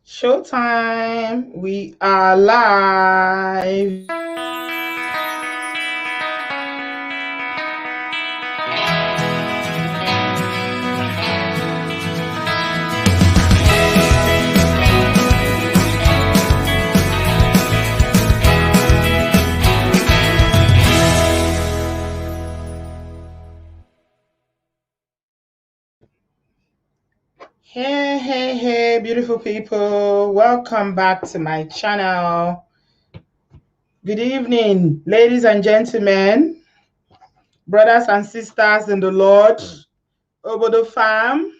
Showtime. We are live. Hey, beautiful people. Welcome back to my channel. Good evening, ladies and gentlemen, brothers and sisters in the Lord, Obodo fam,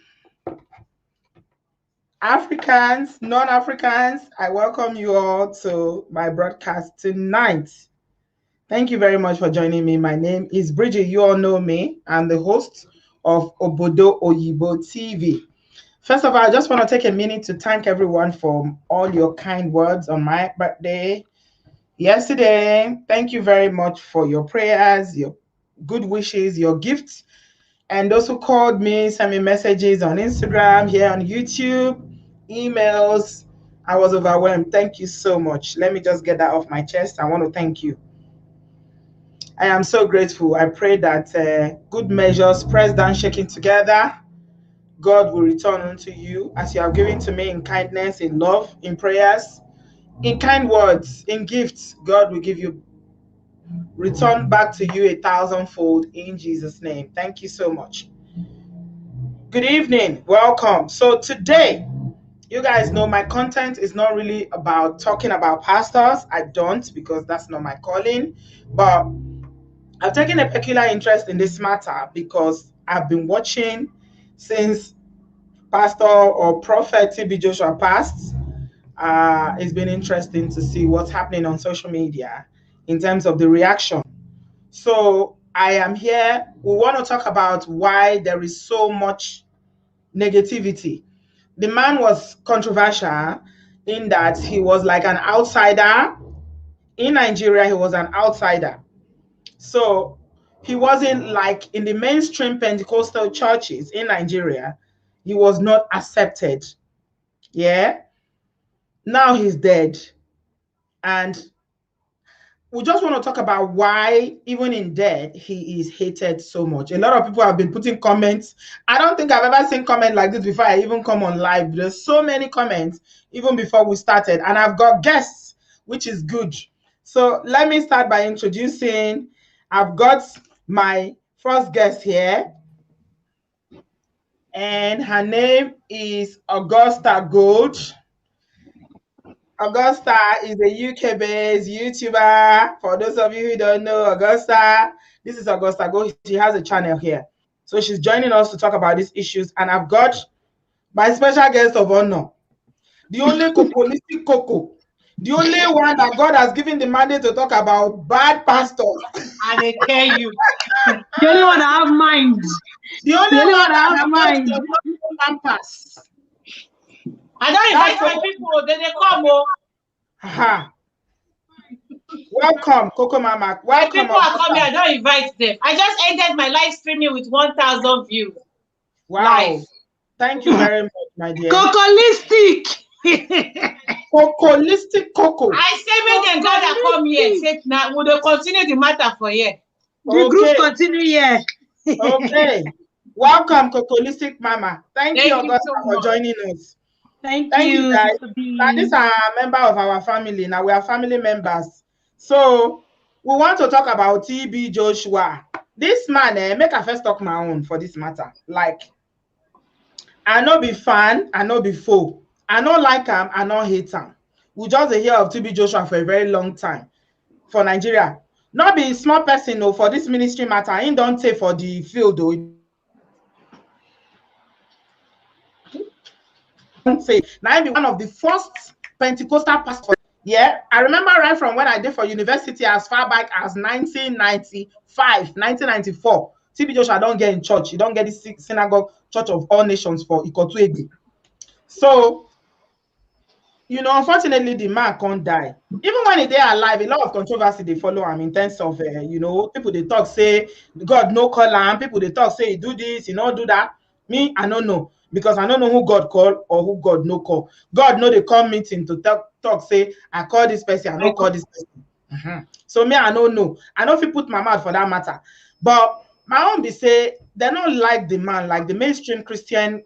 Africans, non-Africans. I welcome you all to my broadcast tonight. Thank you very much for joining me. My name is Bridget. You all know me. I'm the host of Obodo Oyibo TV. First of all, I just want to take a minute to thank everyone for all your kind words on my birthday yesterday. Thank you very much for your prayers, your good wishes, your gifts, and those who called me, sent me messages on Instagram, here on YouTube, emails. I was overwhelmed. Thank you so much. Let me just get that off my chest. I want to thank you. I am so grateful. I pray that good measures, pressed down, shaking together, God will return unto you as you have given to me in kindness, in love, in prayers, in kind words, in gifts. God will give you, return back to you 1,000-fold in Jesus' name. Thank you so much. Good evening. Welcome. So today, you guys know my content is not really about talking about pastors. I don't, because that's not my calling. But I've taken a peculiar interest in this matter because I've been watching since Pastor or Prophet TB Joshua passed. It's been interesting to see what's happening on social media in terms of the reaction. So I am here. We want to talk about why there is so much negativity. The man was controversial in that he was like an outsider. In Nigeria, he was an outsider. So he wasn't like in the mainstream Pentecostal churches in Nigeria. He was not accepted. Yeah. Now he's dead. And we just want to talk about why, even in death, he is hated so much. A lot of people have been putting comments. I don't think I've ever seen comment like this before I even come on live. There's so many comments even before we started. And I've got guests, which is good. So let me start by introducing, I've got my first guest here. And her name is Augusta Gold. Augusta is a UK-based YouTuber. For those of you who don't know Augusta, this is Augusta Gold. She has a channel here. So she's joining us to talk about these issues. And I've got my special guest of honor, the only Cocolistic Coco, the only one that God has given the mandate to talk about bad pastors. And they tell you. The only one that have mind. The only one that have mind. Campus. I don't invite my people, then they come. Aha. Welcome, Coco Mama. Welcome. My people are coming, I don't invite them. I just ended my live streaming with 1,000 views. Wow. Live. Thank you very much, my dear. Cocolistic. Cocolistic Coco. I say, make them God that come here. Say, now, will they continue the matter for here? The group continue here. Okay. Welcome, Cocolistic Mama. Thank you, Augusta, for joining us. Thank you, guys. Now, these are a member of our family. Now we are family members. So we want to talk about TB Joshua. This man, make a first talk my own for this matter. Like, I no be fan, I no be foe. I no like him, I no hate him. We just hear of TB Joshua for a very long time for Nigeria. Not be small person, no, for this ministry matter. He don't say for the field, though. Say now I be one of the first Pentecostal pastors. Yeah, I remember right from when I did for university as far back as 1995, 1994. TB Joshua don't get in church. He don't get the synagogue Church of All Nations for Ikotu. So, you know, unfortunately, the man can't die. Even when he are alive, a lot of controversy they follow him in terms of, you know, people they talk say God no call him. People they talk say he do this, he not do that. Me, I don't know. because I don't know who God call or who God no call. God know they call meeting to talk say I call this person, I no call this person. So me, I don't know. I know if you put my mouth for that matter. But my own be say they don't like the man, like the mainstream Christian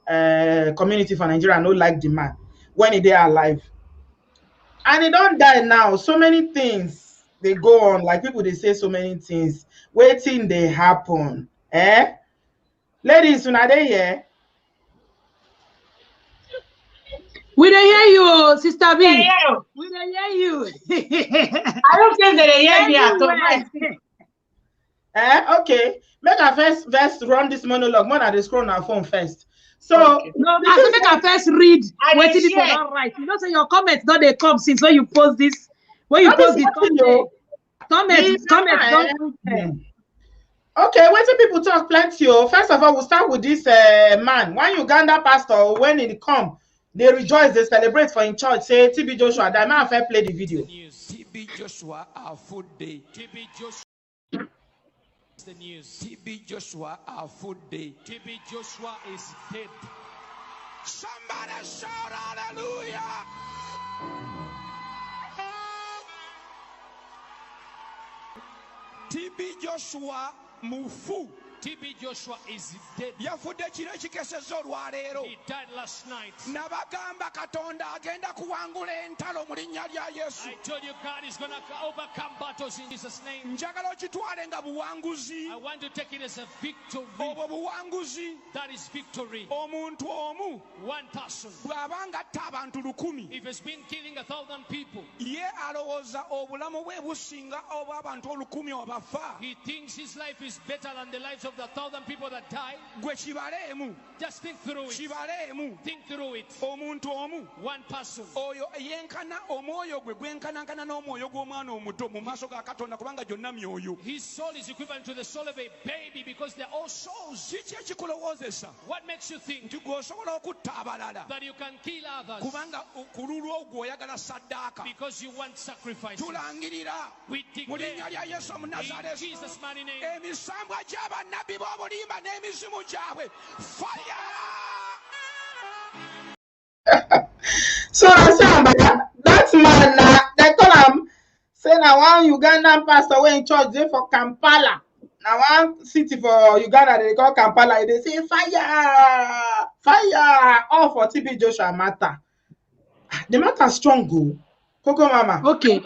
community for Nigeria don't like the man when they are alive. And he don't die now. So many things they go on, like people they say so many things. Waiting they happen. Ladies, when are they here? We don't hear you, Sister B. Yeah. We don't hear you. I don't think they hear me at all. Okay. Make our first run this monologue. More than they scroll on our phone first. So okay. No, I make our first read. Wait till people don't write. You know, say your comments don't they come since when you post this. When you post this comments don't. Okay, when some people talk plenty. First of all, we'll start with this man. One Uganda pastor, when he come, they rejoice, they celebrate for in church. Say TB Joshua, that man fair play the video. TB Joshua, our food day. TB Joshua, the news. TB Joshua, our food day. TB Joshua is dead. Somebody shout hallelujah! TB Joshua mufu. TB Joshua is dead. He died last night. I told you God is going to overcome battles in Jesus' name. I want to take it as a victory. That is victory. One person. If it's been killing 1,000 people, he thinks his life is better than the lives of the 1,000 people that died. Just think through it. Think through it. One person. His soul is equivalent to the soul of a baby because they're all souls. What makes you think that you can kill others because you want sacrifice? We declare in Jesus' mighty name. So that man, they call him, say now one Ugandan pastor went in church they for Kampala. Now one city for Uganda they call Kampala. They say fire, fire, all for TB Joshua matter. The matter strong, go. Coco Mama. Okay.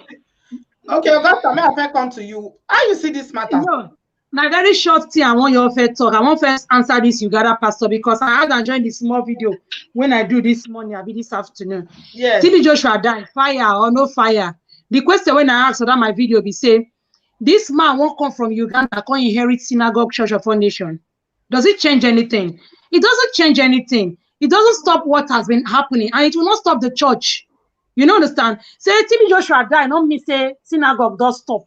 Okay, Augusta, may I come to you? How you see this matter? No. Now, very short thing I want your first talk. I want first answer this Uganda pastor because I had enjoyed this small video when I do this morning, I'll be this afternoon. Yes. TB Joshua died, fire or no fire? The question when I asked that my video be say, this man won't come from Uganda, can inherit synagogue, church, or foundation. Does it change anything? It doesn't change anything. It doesn't stop what has been happening, and it will not stop the church. You know, understand? Say TB Joshua died, not me say synagogue does stop.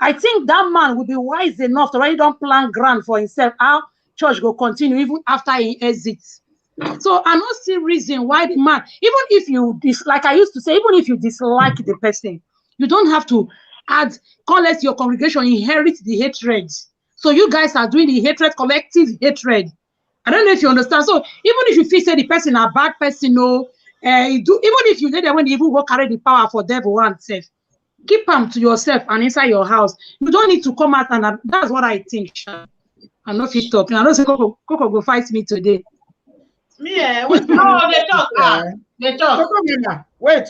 I think that man would be wise enough to already don't plan grand for himself how church will continue even after he exits. So I don't see reason why the man, even if you dislike, I used to say, even if you dislike the person, you don't have to add, unless your congregation inherits the hatred. So you guys are doing the hatred, collective hatred. I don't know if you understand. So even if you feel say the person a bad person, no, even if you did that when you even go carry the power for devil one self. Keep them to yourself and inside your house. You don't need to come out, and that's what I think. I'm not fit talking. I don't say Coco go fight me today. Me, wait. No, they talk. They talk. Wait,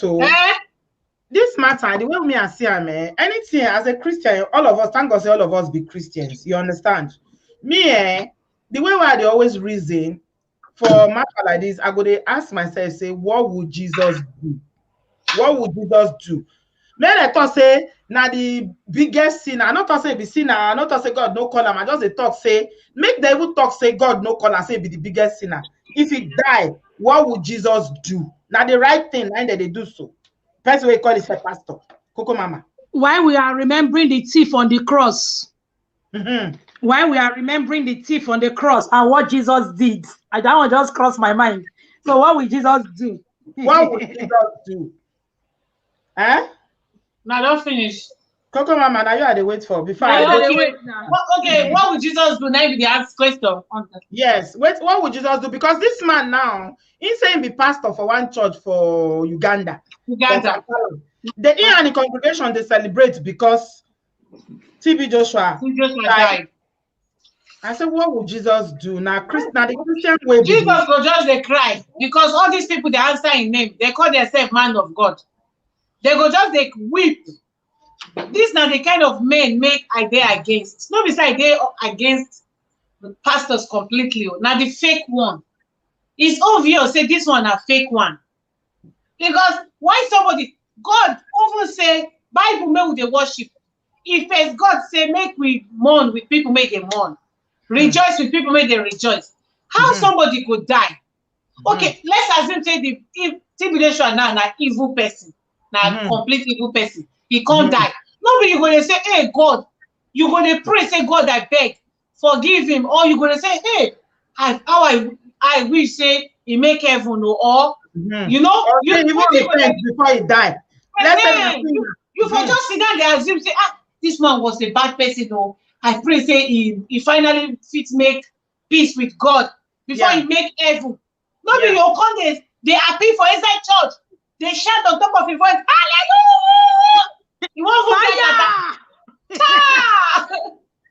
this matter, the way me I see him, anything as a Christian, all of us, thank God, say all of us be Christians. You understand? Me, the way why they always reason for matter like this, I go to ask myself, say, what would Jesus do? What would Jesus do? May I thought say now the biggest sinner. I not thought say be sinner. I not thought say God no call him. I just talk say make the evil talk say God no call and say be the biggest sinner. If he die, what would Jesus do? Now the right thing, and they do so. Person we call is a pastor. Coco Mama. Why we are remembering the thief on the cross? Why we are remembering the thief on the cross and what Jesus did? I don't just cross my mind. So what will Jesus do? What would Jesus do? Now don't finish. Coco Mama, now you are the wait for before I Now go. they wait now. Okay, what would Jesus do? Now if they ask question. Yes, wait, what would Jesus do? Because this man now, he's saying be pastor for one church for Uganda. Uganda. The in and the congregation they celebrate because TB Joshua died. I said, what would Jesus do? Now, the Christian way. Jesus will just they cry because all these people they answer in name, they call themselves man of God. They go just they weep. This now the kind of men make idea against. Not beside they against the pastors completely. Now the fake one. It's obvious say this one a fake one. Because why somebody God often say Bible make they worship. If as God say make we mourn with people make they mourn. Rejoice with people make they rejoice. How somebody could die? Okay, let's assume say if tribulation now an evil person, now complete evil person, he can't die. Nobody you gonna say, hey God, you gonna pray, say God, I beg, forgive him, or you gonna say, hey, I wish say he make heaven or you know, or you even repent before he die. You for just sit down there and assume say, this man was a bad person, or I pray say he finally fit make peace with God before he make heaven. Nobody your content, they happy for inside church. They shout on top of his voice, hallelujah! You want fire!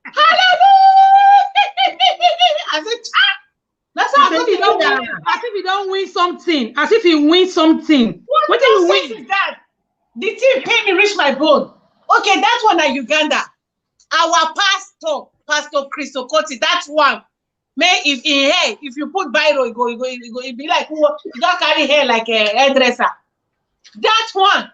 Hallelujah! I said, that's how as if he don't win something. As if he wins something. What do you win? Is that? The team pay me reach my bone. Okay, that one at Uganda. Our Pastor Chris Okoti, that one. May if in hair, if you put biro, it be like you don't carry hair like a hairdresser. That one.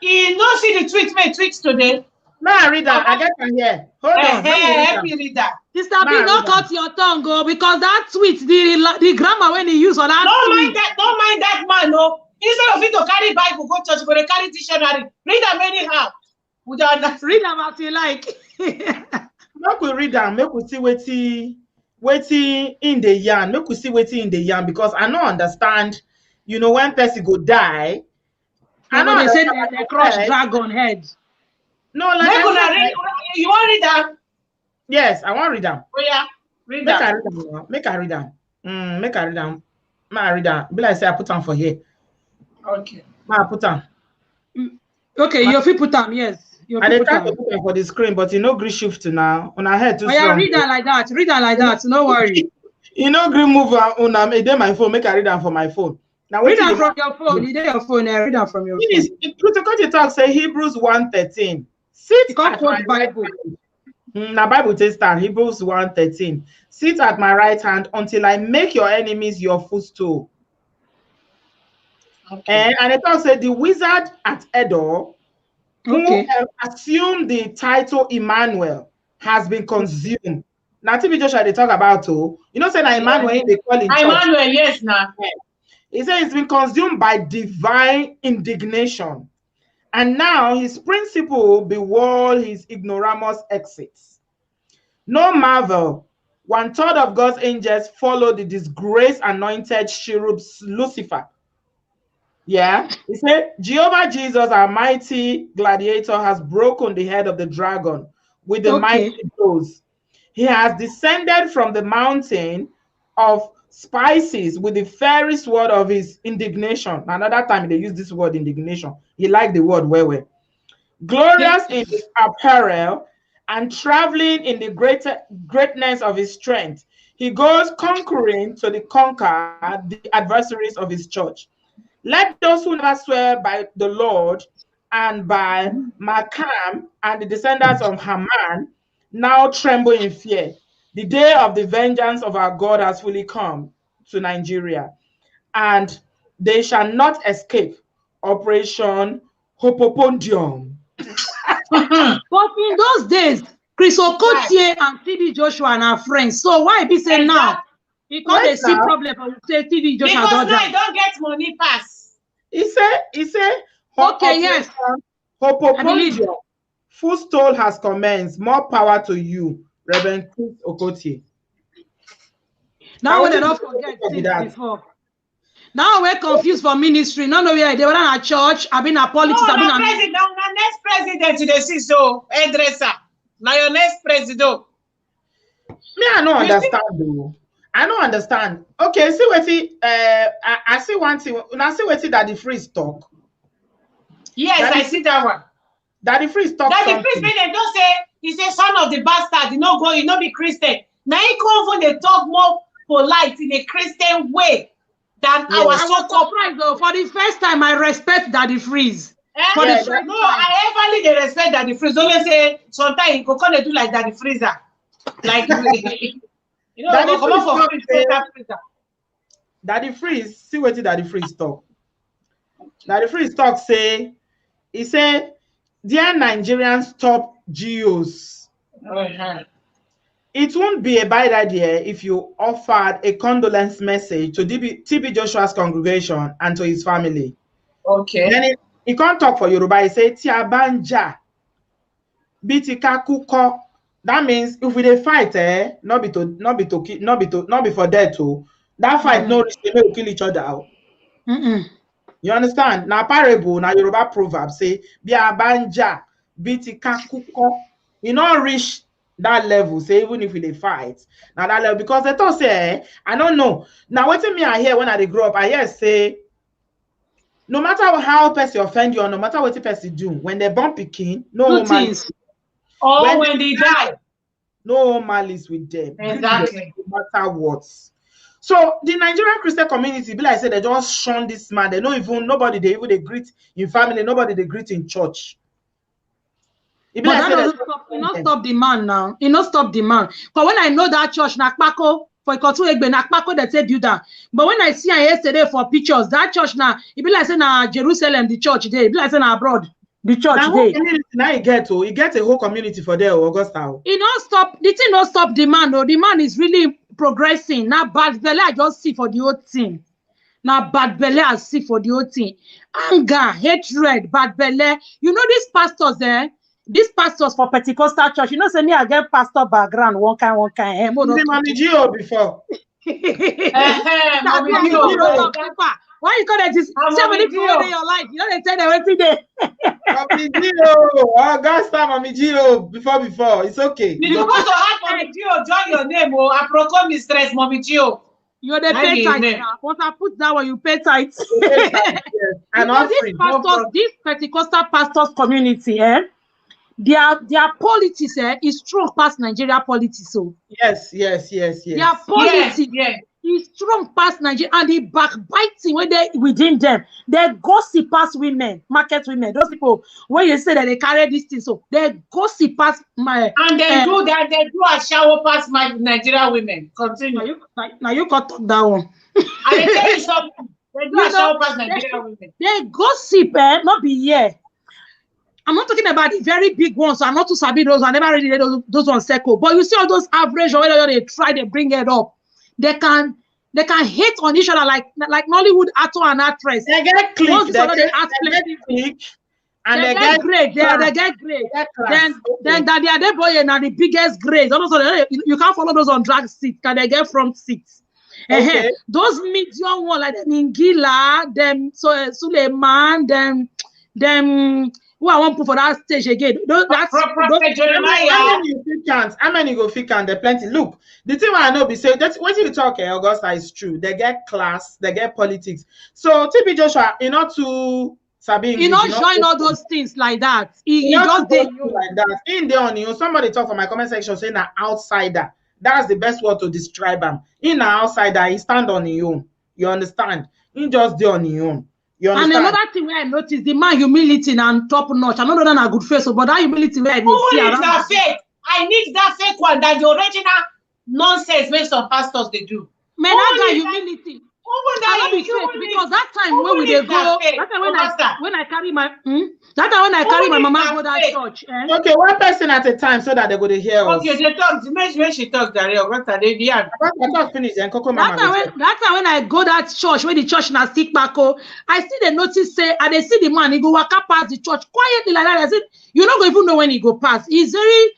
You don't see the tweet made tweets today. Now I read that. I get from here. Hold on. Help me read that. Sister B, don't cut your tongue, go, because that tweet, the grammar when he use on that. Don't mind that man, no. Instead of it to carry Bible, go church, go to carry dictionary. Read them anyhow. Read them as you like. Make we read them. Make we see waiting in the yarn. Make we see waiting in the yarn, because I don't understand. You know, when person go die, I know they said they crush dragon head. No, like you want to read that? Yes, I want to read them. Oh yeah, read that. Make I read them. Make I read them. I read that. Be like say I put them for here. Okay. I put them. Okay, you fit put them. Yes. I did try to put them for the screen, but you know, green shift now. On our head too. Oh yeah, read that like that. Read that like that. No worry. You know, green move on my phone. Make I read them from my phone. Now read them from your phone. You did your phone. Read them from your phone. Protocol talk say Hebrews 1:13. Sit at my Bible. Now Bible says that Hebrews 1:13. Sit at my right hand until I make your enemies your footstool. Okay. And it also said the wizard at Edo, who assumed the title Emmanuel, has been consumed. Now TB Joshua they talk about you know say that Emmanuel they call in church. Emmanuel, yes, now. He said it's been consumed by divine indignation. And now his principle bewail his ignoramus exits. No marvel, 1/3 of God's angels follow the disgraced anointed cherub Lucifer. Yeah, he said, Jehovah Jesus, our mighty gladiator, has broken the head of the dragon with the mighty blows. He has descended from the mountain of spices with the fiery sword of his indignation. Another time they use this word indignation. He liked the word well. Glorious in his apparel and traveling in the greatness of his strength. He goes conquering to conquer the adversaries of his church. Let those who never swear by the Lord and by Makam and the descendants of Haman now tremble in fear. The day of the vengeance of our God has fully come to Nigeria, and they shall not escape Operation Hopopondium. But in those days, Chris Okotie and TB Joshua and our friends. So why be saying now? Because they see problem, but say TB Joshua because now I don't get money pass. He said. Okay, yes. Hopopondium. Full stall has commenced. More power to you, Reverend Chris Okotie. Now we don't forget things before. Now we're confused for ministry. No, where they were in a church. I've been a politics. No, I've been no, president. Now next president to the CISO hairdresser. Now your next president. Me, I don't understand though. I don't understand. Okay, see what I see one thing. Now see what that the free stock. Yes, that I see that one. That the free stock. That the president don't say he's a son of the bastard. You know, go, you know, be Christian. Now he come when they talk more polite in a Christian way than I was surprised though. For the first time, I respect Daddy Freeze. For the first time. I everly they respect Daddy Freeze. Only say sometimes you go come do like Daddy Freezer. Like you know, Daddy come on for freezer. Daddy Freeze, see what Daddy Freeze talk. Daddy Freeze talk say, he said, dear Nigerians top GOs. It won't be a bad idea if you offered a condolence message to TB Joshua's congregation and to his family. Okay. Then he can't talk for Yoruba. He say Tiabanja Bitika Kuko. That means if we dey fight, not be for death too. That fight no reach, they will kill each other out. You understand? Now parable, now Yoruba proverb say Biabanja Bitika Kuko. You not reach that level, say even if we dey fight. Now that level, because they thought say, I don't know. Now what me I hear when I grow up, I hear say no matter how person offend you or no matter what person do, when they born pikin, no malice. Or when they die, no malice with them. Exactly. No matter what. So the Nigerian Christian community, be like I said, they just shun this man. They don't even nobody they even they greet in family, nobody they greet in church. But that doesn't stop. It not stop the man now. It not stop the man. But when I know that church, Nakpako, for Ikotu Egbe, Nakpako, they say build that. But when I see her yesterday for pictures, that church now, it be like saying Jerusalem, the church there. It be like saying abroad, the church there. Now you get a whole community for there, Augusta. It not stop. The thing not stop the man though. The man is really progressing. Now bad belly I just see for the whole thing. Now bad belly I see for the whole thing. Anger, hatred, bad belly. You know these pastors there. These pastors for Pentecostal church, you know, say me I get pastor background, one kind. Mommy Gio before. Why you call that this? So many people in your life, you know they tell them every day. Mommy Gio, Augusta, Mommy Gio, before. It's okay. You supposed to have Mommy Gio join your name, or Aproko Mistress Mommy Gio. You're the pay tight now. Once I put that one, you pay tight. Yes. And these pastors, this Pentecostal pastors community, their politics is strong past Nigeria politics. So yes. Their politics is strong past Nigeria, and the backbiting when they within them, they gossip past women, market women. Those people when you say that they carry this thing, so they gossip past my and they do that. They do a shower past my Nigeria women. Continue. Now you got talk that one. And they tell you something. They do a shower past Nigeria women. They gossip, not be here. I'm not talking about the very big ones. So I'm not too sabi those. I never really let those ones circle. But you see all those average or whether they try, they bring it up. They can hate on each other like Nollywood actor and actress. They get click. They get great. They get great. Then that the other boy and the biggest grades. Also, you can't follow those on drag seats. Can they get front seats? Okay. Those medium one like them Ingila, them Suleiman, them. Who I want to put for that stage again? How many go fit can? There plenty. Look, the thing I know be say that's what you talk, Augusta, is true. They get class, they get politics. So TB Joshua, to Sabine, you not join all those things like that. He just did like that. In there on you, somebody talk for my comment section saying an outsider. That's the best word to describe him. In an outsider, he stand on his own. You understand? He just do on his own. And another thing where I noticed, the man humility and top notch. I don't know that a good face, but that humility where I didn't see around. That fake? I need that fake one. That the original nonsense when some pastors they do. Man, that guy humility. Because that time when we go, that time when I carry my that time when I carry my mama go that church. Okay, one person at a time so that they go to hear us. Okay, they talk. When she talks, that talk finish and Coco Mama. That time when I go that church, when the church na stick back, I see the notice say, and they see the man, he go walk past the church quietly like that. I said, you not going to even know when he go past. He's very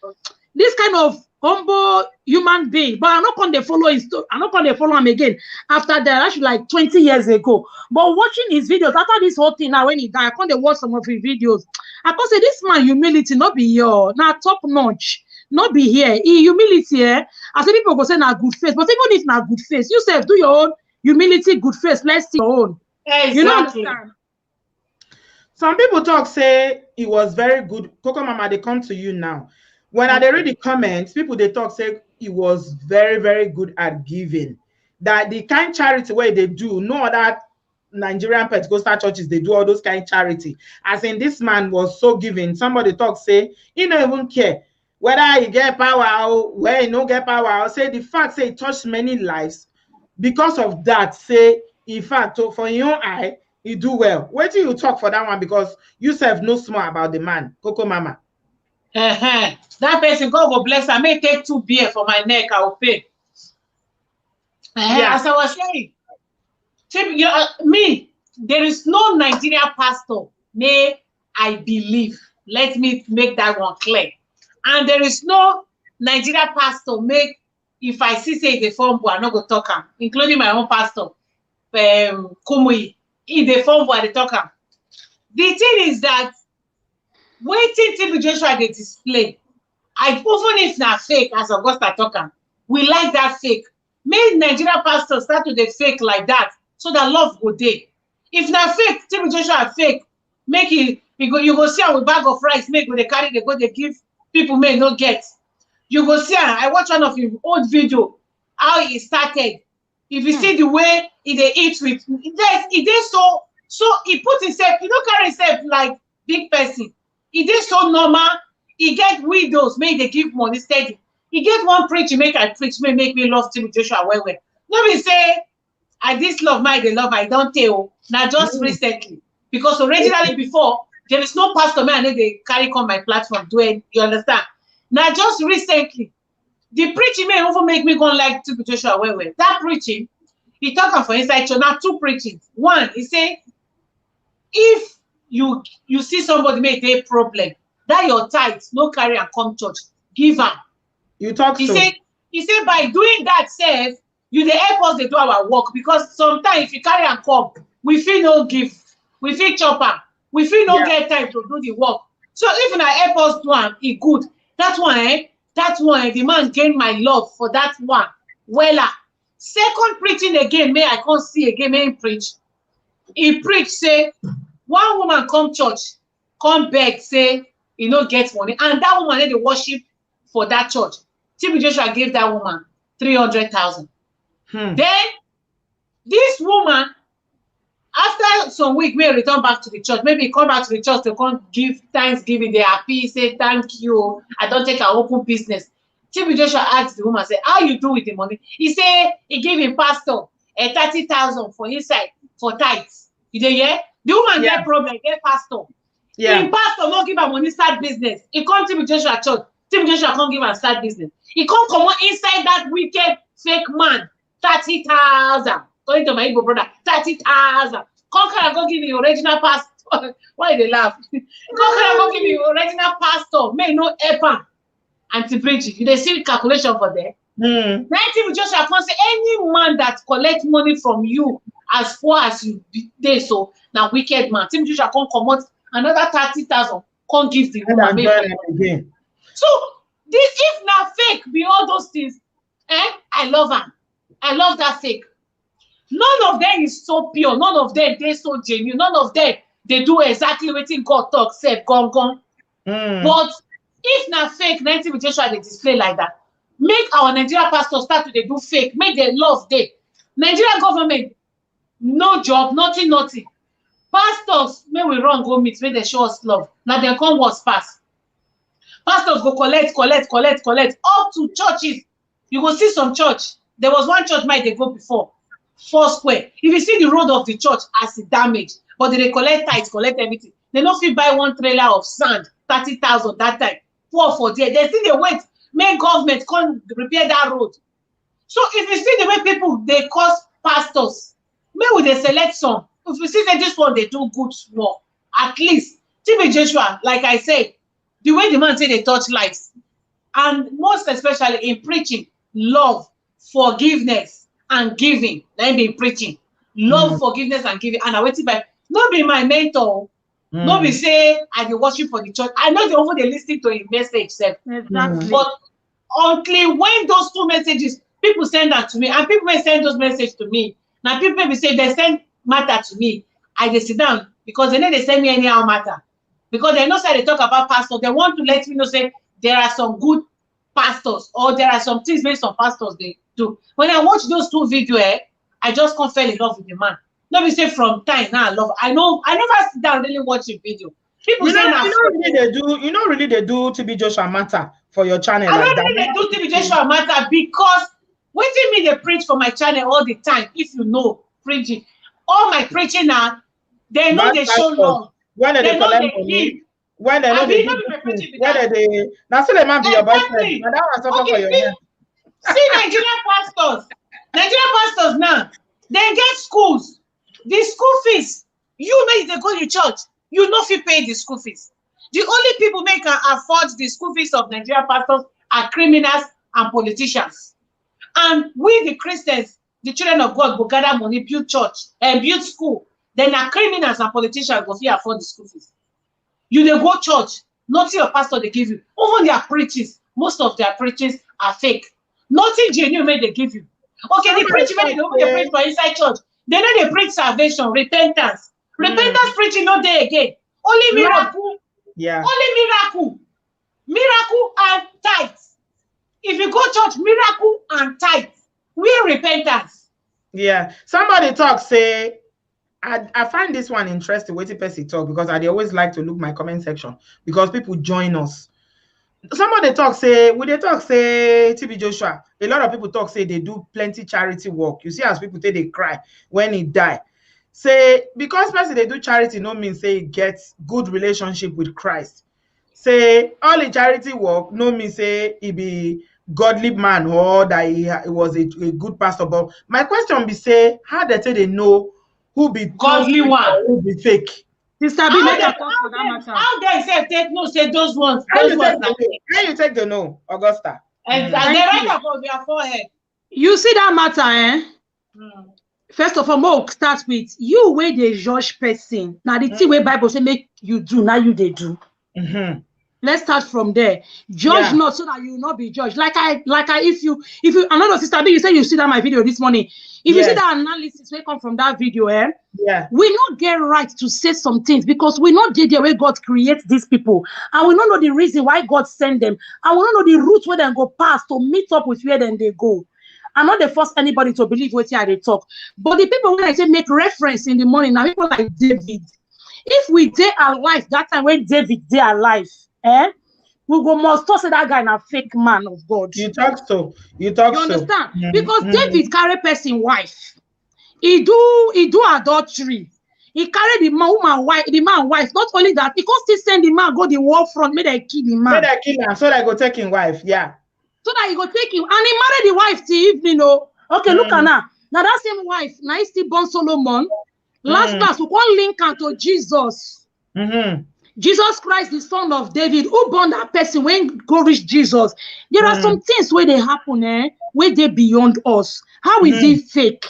this kind of humble human being, but I'm not going to follow his story. I'm not going to follow him again after that. Actually, like 20 years ago. But watching his videos after this whole thing, now when he died, I can't watch some of his videos. I can say this man humility not be here, not top notch, not be here. Humility, I say people go say na good face, but even if not good face, you say do your own humility, good face. Let's see your own. Exactly. You know what I'm saying? Some people talk say it was very good. Coco Mama, they come to you now. When I read the comments, people they talk say it was very, very good at giving. That the kind charity where they do, no other Nigerian Pentecostal churches, they do all those kind of charity. As in this man was so giving. Somebody talk say, he don't even care whether he get power or where he no get power. Or say the fact say he touched many lives. Because of that, say, in fact, for your eye, he do well. Wait till you talk for that one because you self know small about the man, Coco Mama. That person, God will bless. I may take 2 beer for my neck. I will pay. As I was saying, me, there is no Nigerian pastor. May I believe. Let me make that one clear. And there is no Nigerian pastor. Make if I see say the form boy, I'm not gonna talk him, including my own pastor, Kumui. In the form boy, they talk him. The thing is that waiting till Joshua they display. Even if not fake, as Augusta talking, we like that fake. Make Nigerian pastors start to the fake like that, so that love go there. If not fake, Timmy Joshua fake, make it. You go see a bag of rice, make when they carry, they go, they give people may not get. You go see. I watch one of his old video, how he started. If you see the way they eat with, he did so he put himself. He don't carry himself like big person. He did so normal. He get widows, make they give money steady. He get one preach, make I preach, make me love Timmy Joshua well. Nobody say, I this love my the love I don't tell. Now just recently. Because originally before, there is no pastor man they carry on my platform. Do it, you understand? Now just recently, the preaching may even make me go like Timmy Joshua well. That preaching, he talking for inside church. Now 2 preaching. One, he say, if you see somebody make a problem, that your tithes no carry and come church, give am. You talk he so. He said by doing that, self, you dey help us to do our work because sometimes if you carry and come, we feel no give, we feel chop am, we feel no get time to do the work. So if na help us do am, e good. That one, the man gain my love for that one. Wella. Second preaching again, may I come see again, may he preach. He preach say, one woman come church, come beg, say, he no get money. And that woman had the worship for that church. Timmy Joshua gave that woman 300,000. Then this woman, after some week, may return back to the church. Maybe come back to the church to come give thanksgiving. They happy, say thank you. I don't take an open business. Timmy Joshua asked the woman, say, how you do with the money? He say he gave him pastor 30,000 for inside for tithes. You dey hear? The woman get problem, get pastor. The pastor no give her money start business. He come Timmy Joshua church. Timmy Joshua can't give her start business. He can't come inside that wicked fake man 30,000. Going to my Igbo brother 30,000. Come go give me original pastor. Why they laugh? Come go give me original pastor. May no help anti-preaching. You dey see calculation for there. 90 Joshua can say any man that collect money from you as far as you dey so now wicked man. Timmy Joshua can't come out another 30,000. Can't give the woman again. So this if now fake be all those things, I love her. I love that fake. None of them is so pure. None of them they so genuine. None of them they do exactly what God talk said gone. But if not fake, 90 with Joshua they display like that. Make our Nigerian pastors start to they do fake. Make their love day. Nigerian government, no job, nothing. Pastors, may we run go meet, may they show us love. Now they come was pass. Pastors go collect up to churches. You go see some church. There was one church might they go before 4 square. If you see the road of the church as it damaged, but they collect tithes, collect everything. They no fit buy one trailer of sand, 30,000 that time. Pour for there. They still they wait. Make government come repair that road. So if you see the way people they cost pastors, maybe they select some. If you see that this one they do good small, at least Timmy Joshua, like I said, the way the man say they touch lives, and most especially in preaching, love, forgiveness, and giving. Let me preaching. Love, forgiveness, and giving. And I wait by not be my mentor. Not be say I dey worship for the church. I know they over they listening to a message, sef. Exactly. But until when those two messages, people send that to me, and people may send those messages to me. Now people may say they send matter to me. I dey sit down because they know they send me anyhow matter. Because they know say they talk about pastors. They want to let me know say there are some good pastors or there are some things based on pastors they do. When I watch those two videos, I just can't fall in love with the man. Let me say from time now I love. I know I never sit down really watch a video. People say now really they do TB Joshua matter for your channel. I don't really do TB Joshua matter because what do me they preach for my channel all the time? If you know preaching, all my preaching now, they know they show love. When they know they give. When they know they whether they now still they might be your boyfriend. Now that was something for your head. See Nigerian pastors now, they get schools. The school fees, you make they go to church, you know if you pay the school fees. The only people make can afford the school fees of Nigerian pastors are criminals and politicians. And we the Christians, the children of God, will gather money, build church and build school. Then our criminals and politicians go afford the school fees. You they go church, nothing your pastor they give you. Even their preachings, most of their preachings are fake. Nothing genuine may they give you. Okay, the preaching when they preach for inside church. They know they preach salvation, repentance. Repentance preaching no day again. Only miracle. Yeah. Only miracle. Miracle and tithes. If you go church, miracle and tithes. Where repentance? Yeah. Somebody talk say, I find this one interesting. Wait till person talk because I always like to look my comment section because people join us. Somebody talk say, TB Joshua, a lot of people talk say they do plenty charity work. You see as people say they cry when he die. Say because person they do charity no mean say he gets good relationship with Christ. Say all the charity work no mean say he be godly man or that he was a good pastor. But my question be say how they know who be godly one, who be fake. Sister B, make a talk for that matter. How they say take no say those ones? How you take the no, Augusta? And they write about their forehead. You see that matter, eh? First of all, we'll start with you where they judge person. Now the thing where Bible say make you do, now you they do. Let's start from there. Judge not so that you will not be judged. Like I if you another sister B, you say you see that my video this morning. If you see that analysis will come from that video, we not get right to say some things because we not did the way God creates these people, and we don't know the reason why God sent them, and we don't know the route where they go past to meet up with where then they go. I'm not the first anybody to believe what they talk, but the people when I say make reference in the morning now, people like David. If we did alive that time when David did alive, we go must say that guy a fake man of God. You talk so. You understand? Because David carry person wife. He do adultery. He carry the man wife. Not only that, he could still send the man go the war front, may they kill the man. May they kill him, so they go take his wife, yeah. So that he go take him. And he married the wife till evening, oh. Okay, look at now. Now that same wife, now he still born Solomon. Last class, we can link her to Jesus. Jesus Christ, the son of David, who born that person when go reach Jesus. There are some things where they happen, where they beyond us. How is it fake?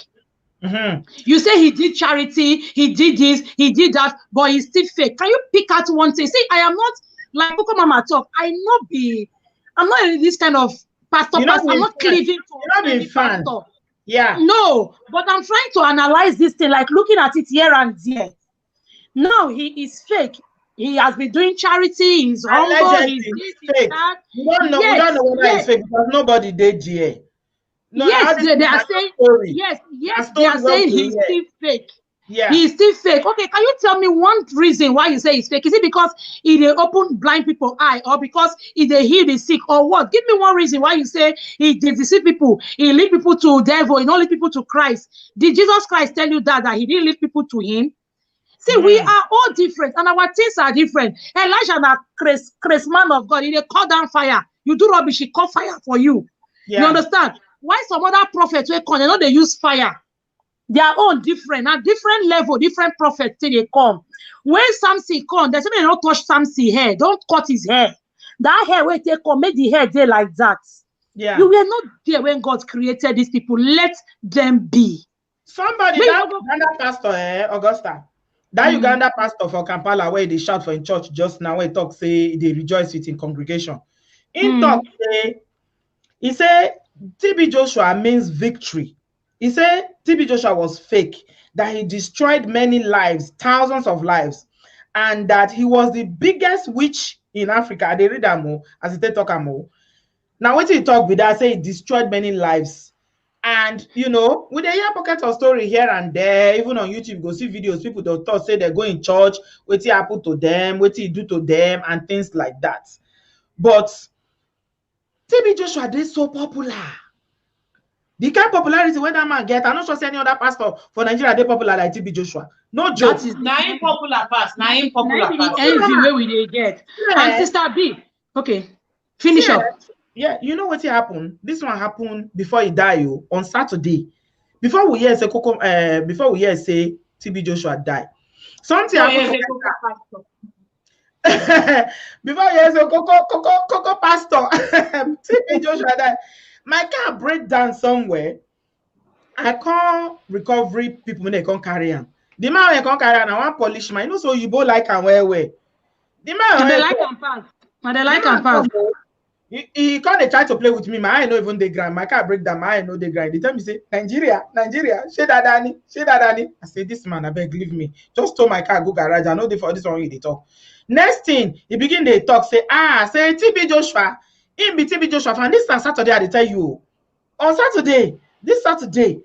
You say he did charity, he did this, he did that, but he's still fake. Can you pick out one thing? See, I am not like Coco Mama talk. I'm not this kind of pastor. I'm not cleaving to any pastor. Yeah. No, but I'm trying to analyze this thing, like looking at it here and there. Now he is fake. He has been doing charity. He's humble. He's fake. We don't know whether it's fake because nobody did here. No, yes, they are saying. Yes, they are saying he's still fake. Yeah, he's still fake. Okay, can you tell me one reason why you say he's fake? Is it because he open blind people eye, or because he heal the sick, or what? Give me one reason why you say he deceive people, he lead people to devil, he don't lead people to Christ. Did Jesus Christ tell you that he didn't lead people to him? See, we are all different, and our things are different. Elijah na Chris man of God, he call down fire. You do rubbish, he call fire for you. Yeah. You understand? Why some other prophets will come, they know they use fire. They are all different, at different level, different prophets till they come. When Samson come, they say they don't touch Samson's hair, don't cut his hair. That hair will take come, make the hair there like that. Yeah. You were not there when God created these people. Let them be. Somebody, that Uganda pastor, Augusta, that Uganda pastor for Kampala, where they shout for in church just now, where he talk, say they rejoice with in congregation. In talk, he say TB Joshua means victory. He said TB Joshua was fake, that he destroyed many lives, thousands of lives, and that he was the biggest witch in Africa. They read that more as they talk more. Now, what he talk with that, say he destroyed many lives. And you know, with a hear pocket of story here and there, even on YouTube, go see videos, people don't talk, say they go in church, what he happen to them, what he do to them, and things like that. But TB Joshua, they so popular. The kind of popularity when that man get, I'm not sure any other pastor for Nigeria they popular like TB Joshua. No joke. That is not popular pass. Not popular pass. Envy where we they get. Yeah. And Sister B, okay, finish up. Yeah, you know what happened? This one happened before he died on Saturday. Before we hear say TB Joshua died. Something happened. Before you hear say Coco pastor TB Joshua died. My car break down somewhere. I call recovery people when they can't carry him. The man when can't carry him, I want policeman. You know, so you both like and where. The man they like and pass. They like and pass. He can't try to play with me. My eye know even the grind. My car break down. My eye know the grind. They tell me say Nigeria. Shey dadani. I say this man, I beg leave me. Just told my car go garage. I know they for this one they talk. Next thing he begin they talk say say TB Joshua. In TB Joshua, and this Saturday, I tell you, on Saturday, this Saturday,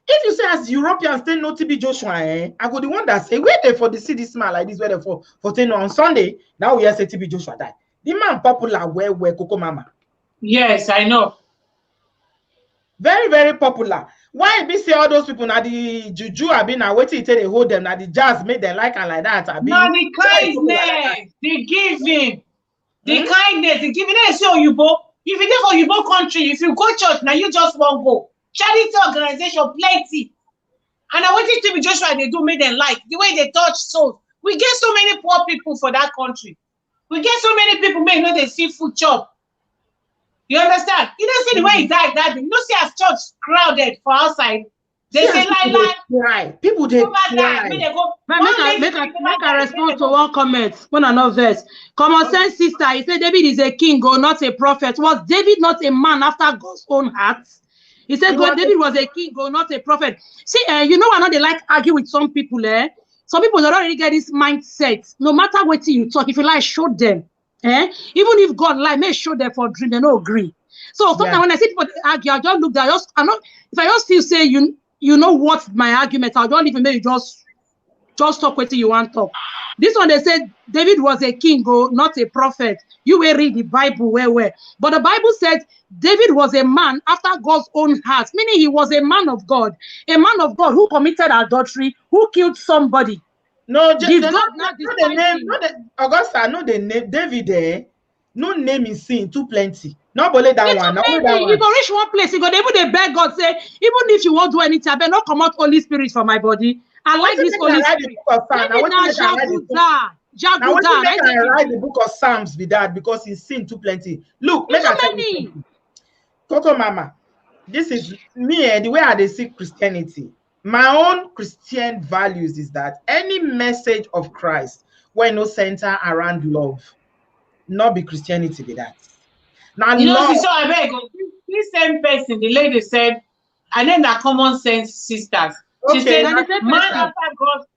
if you say as Europeans they know TB Joshua, I go the one that say, wait there for the see this man like this, wait there for 10 on Sunday. Now we hear say TB Joshua died. The man popular where Coco Mama. Yes, I know. Very, very popular. Why be say all those people now the juju have been waiting till they hold them, now the jazz made them like and like that. Now the kindness, they give him. The kindness, the giving it so you go. If you go for your country, if you go church, now you just won't go. Charity organization, plenty. And I want to be Joshua, they do make them like the way they touch souls. We get so many poor people for that country. We get so many people may know they see food chop. You understand? You don't see the way he died that day. You don't see as church crowded for outside. They say like people they cry. Make a response to one comment. One another verse. Common sense sister, he said David is a king or not a prophet. Was David not a man after God's own heart? He said David was a king or not a prophet. See, you know, I know they like argue with some people. Some people don't really get this mindset. No matter what you talk, if you like, show them. Even if God like, may show them for dream, they don't agree. So sometimes when I see people argue, I just look there. If I just feel say you know what my argument, I'll don't even maybe just talk what you want to talk. This one they said David was a king, not a prophet. You will read the Bible where. But the Bible said David was a man after God's own heart, meaning he was a man of God who committed adultery, who killed somebody. No, the name, Augusta, no the name David no name is sin too plenty. Not only that one. You go reach one place, you go able to beg God, say, even if you won't do anything, I better not come out Holy Spirit from my body. I like this Holy Spirit. I write the book of Psalms with that because he's sin too plenty. Look, make I Coco Mama, this is me the way I see Christianity. My own Christian values is that any message of Christ when no center around love, not be Christianity with that. Now, you know, so I beg this same person, the lady said, and then that common sense sisters. She said, man after God's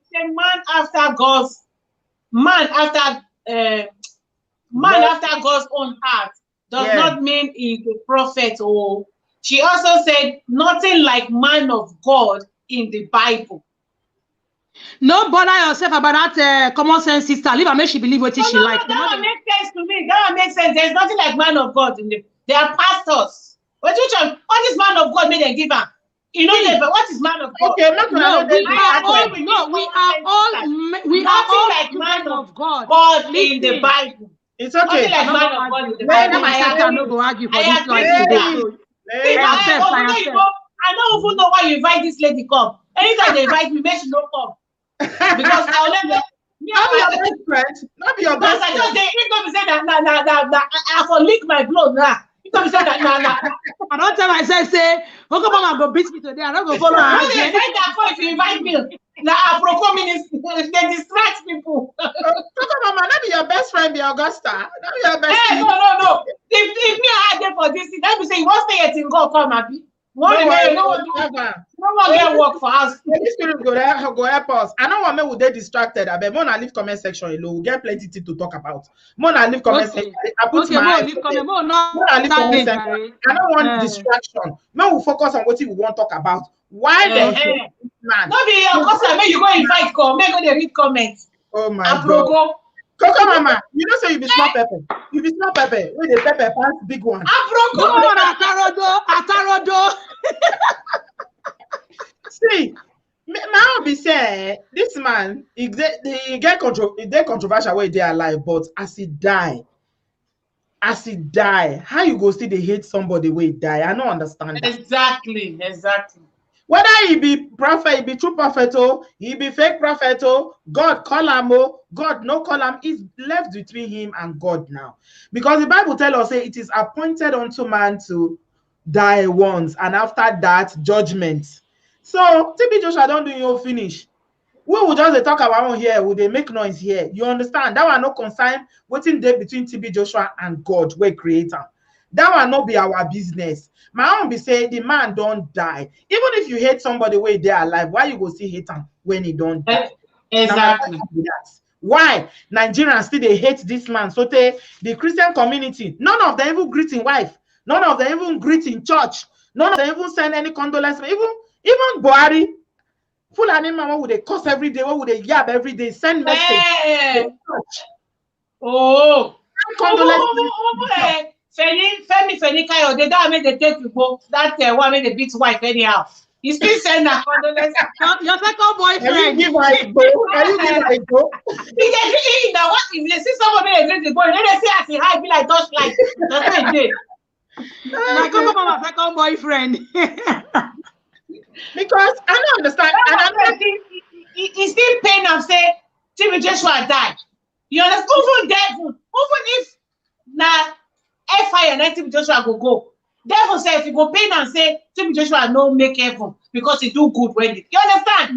own heart does not mean he's a prophet. Or she also said nothing like man of God in the Bible. No bother yourself about that common sense sister. Leave her, make she believe what she likes. That one makes sense to me. That one makes sense. There's nothing like man of God in them. They are pastors. What is man of God made them give her? You know, but what is man of God? Okay, we are all like man of God. God in the Bible. It's okay. Like man of God in the Bible. I no go argue for this one. I don't even know why you invite this lady come. Anytime they invite me, make she no come. Because I'll let them. best friend. Not be your Because best I just friend. say, if don't be say that, I for lick my blood now. If don't be say that, I don't tell myself, say, okay, mama go beat me today. I don't go follow her. no, they find that point if you invite me. Now, apropos minister, they distract people. Mama, not be your best friend, be Augusta. Not be your best Hey, friend. no. If me I had there for this thing, let me say, you won't stay at in God come happy. One remain, no one get work for us. Holy Spirit go help us. I don't want me with they distracted. I bet Mona leave comment section alone. We'll get plenty to talk about. Mona leave comment section. I put my leave comment. Mona leave comment section. I don't want distraction. Man, we focus on what we want to talk about. Why the man? No be your cousin. Make you go invite come. Make go dey read comments. Oh my God. Coco mama, you know say you be small pepper. You be small pepper. With the pepper pants big one. Atarodo. See, now be say this man he get controversial way they alive, but as he die, how you go still they hate somebody way die? I don't understand that. Exactly. Whether he be prophet, he be true prophet, oh, he be fake prophet, oh, God call him, oh, God no call him, is left between him and God now. Because the Bible tells us, say, it is appointed unto man to die once, and after that, judgment. So, TB Joshua don't do your finish. We will just talk about one here, will they make noise here? You understand? That one no concern waiting there between TB Joshua and God, we creator. That will not be our business. My own be say the man don't die. Even if you hate somebody where they are alive, why you go see hate him when he don't die? Exactly. Why Nigerians still they hate this man? So the Christian community, none of them even greet in wife, none of them even greet in church, none of them even send any condolence. Even Buhari, full animal would they cuss every day, what would they yab every day, send message. Hey. Femi Kayo, they don't make the take you go. That one made the beat wife anyhow. You still send a condolence. Your second boyfriend. Can you give her a go? Now what if they see somebody they drink the boy, then they say as he high be like touch like that's what it did. Like my second boyfriend. Because I don't understand. And I'm he still pain and say TB Joshua died. You understand? Even devil, even if now fire and TB Joshua go. Devil say if you go pain and say TB Joshua no make heaven because he do good when you understand?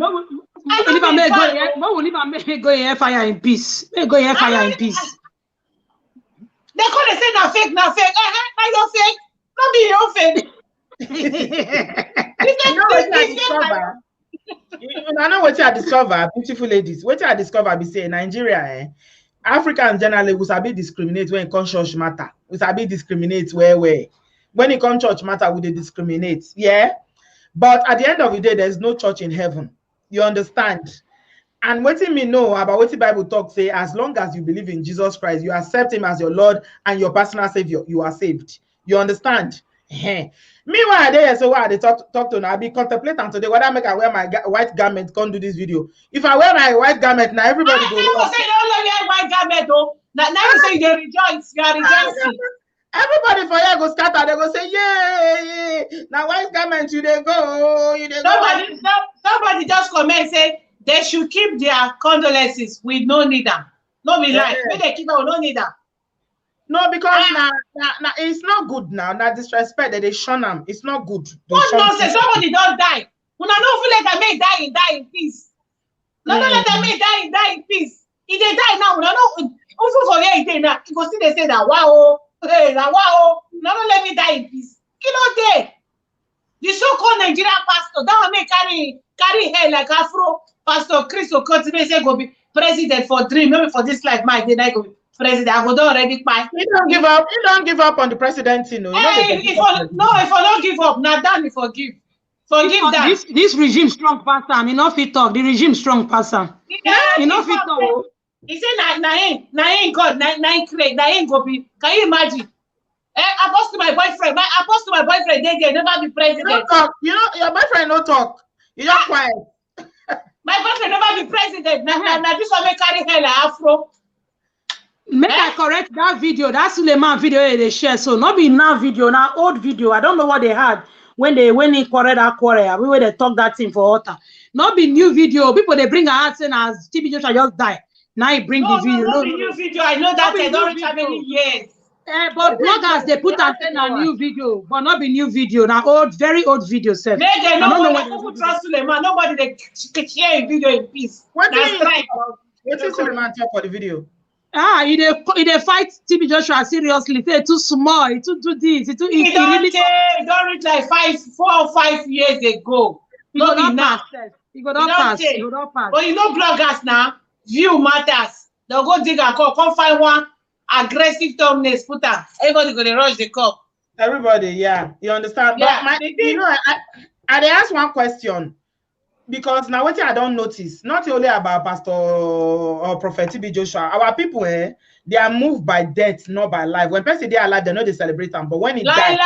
Go in fire in peace. Go in fire in peace. They call they say now fake. Now you're fake. Not be your fake. I know what I discover, beautiful ladies. What I discover be say Nigeria, Africans generally we sabi discriminate when it comes church matter. We sabi discriminate where when it comes church matter, we discriminate. Yeah. But at the end of the day, there's no church in heaven. You understand? And what me know about what the Bible talks say, as long as you believe in Jesus Christ, you accept him as your Lord and your personal savior, you are saved. You understand? Meanwhile, they so what they talk to now, I be contemplating today whether I make I wear my white garment, can't do this video. If I wear my white garment, now everybody go. I say don't wear white garment though. Now you say you rejoice, you are rejoicing. Everybody for here go scatter, they go say, yay. Now white garment, you they go, Somebody just comment say they should keep their condolences. We don't need them. No be like when they keep them, we don't need them. No, because now it's not good now. Now disrespect that they shun them. It's not good. What nonsense? Somebody don't die. When I don't feel like I may die in peace. No, don't let them may die in peace. If they die now, we don't also forget it now. You go see they say that wow, hey, that wow. No, don't let me die in peace. Kill out there. The so-called Nigerian pastor, that one may carry hair like Afro. Pastor Chris Okotie say go be president for dream, maybe for this life, my day go be president. I go don already buy. He don't give up. He don't give up on the presidency, no. Hey, if I don't give up, now Dan forgive. Forgive that. This regime strong pastor. I mean, not fit talk. The regime strong pastor. He not fit talk. He say na him God, na him create, na him go be. Can you imagine? Apostle my boyfriend, they never be president. You don't talk. You know your boyfriend no talk. You don't quiet. My boyfriend never be president. Now this one may carry hair like Afro. Make I correct that video. That Suleiman video they share. So not be now video, now old video. I don't know what they had when he correct that quarrel. When they talk that thing for altar. Not be new video. People they bring a heart saying as TB Joshua just die. Now he bring the video. No, new video. I know that I don't reach how many years. But bloggers they put and send a new video, but not be new video. Now old, very old video, sir. Make them know what people trust Suleiman. Nobody they share a video in peace. What is Suleiman talk for the video? They fight TB Joshua seriously. Say too small, it too do this, it too. It don't reach like 4 or 5 years ago. No, not pass. It go not pass. But you know bloggers now, view matters. They'll go dig a cup, come find one aggressive thumbnails, put on. Everybody gonna rush the cup. Everybody, yeah, you understand. Yeah, but you know, I ask one question because now what I don't notice, not only about Pastor or Prophet TB Joshua, our people, they are moved by death, not by life. When person they are alive, they know they celebrate them, but when it dies,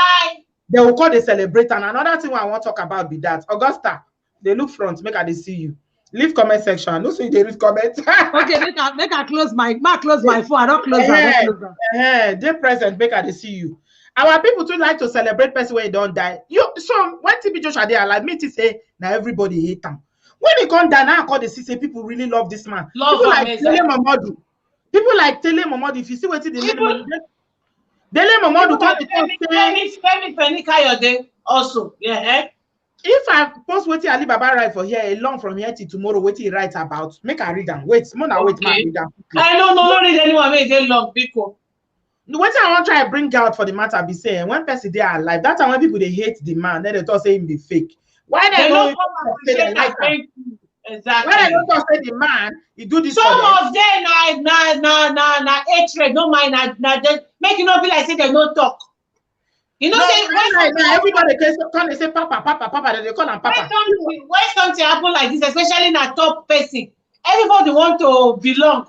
they will call they celebrate. And another thing I want to talk about be that Augusta, they look front, make they see you. Leave comment section. No, so they read comment. Okay, make I close my phone. I don't close that. They present, make they see you. Our people too like to celebrate person when he don't die. So when TB Joshua they alive, me to say now everybody hate him. When he come down, now I call the say people really love this man. People like Tele Momodu. People like Tele Momodu. If you see what they Tele Momodu come to say also, yeah. If I post what Ali Baba write for here along from here till tomorrow, what he write about, make I read them. Wait, more than wait, man, read them. I don't read anyone make they long people. What I want to try to bring out for the matter be saying when person they are alive, that's when people they hate the man, then they talk say him be fake. Why they don't say like exactly? Why they don't say the man he do this? Some of them na hatred, no mind, na make you not be like say they no talk. You know, say everybody can say Papa, they call him Papa. When something happen like this, especially in a top person, everybody want to belong,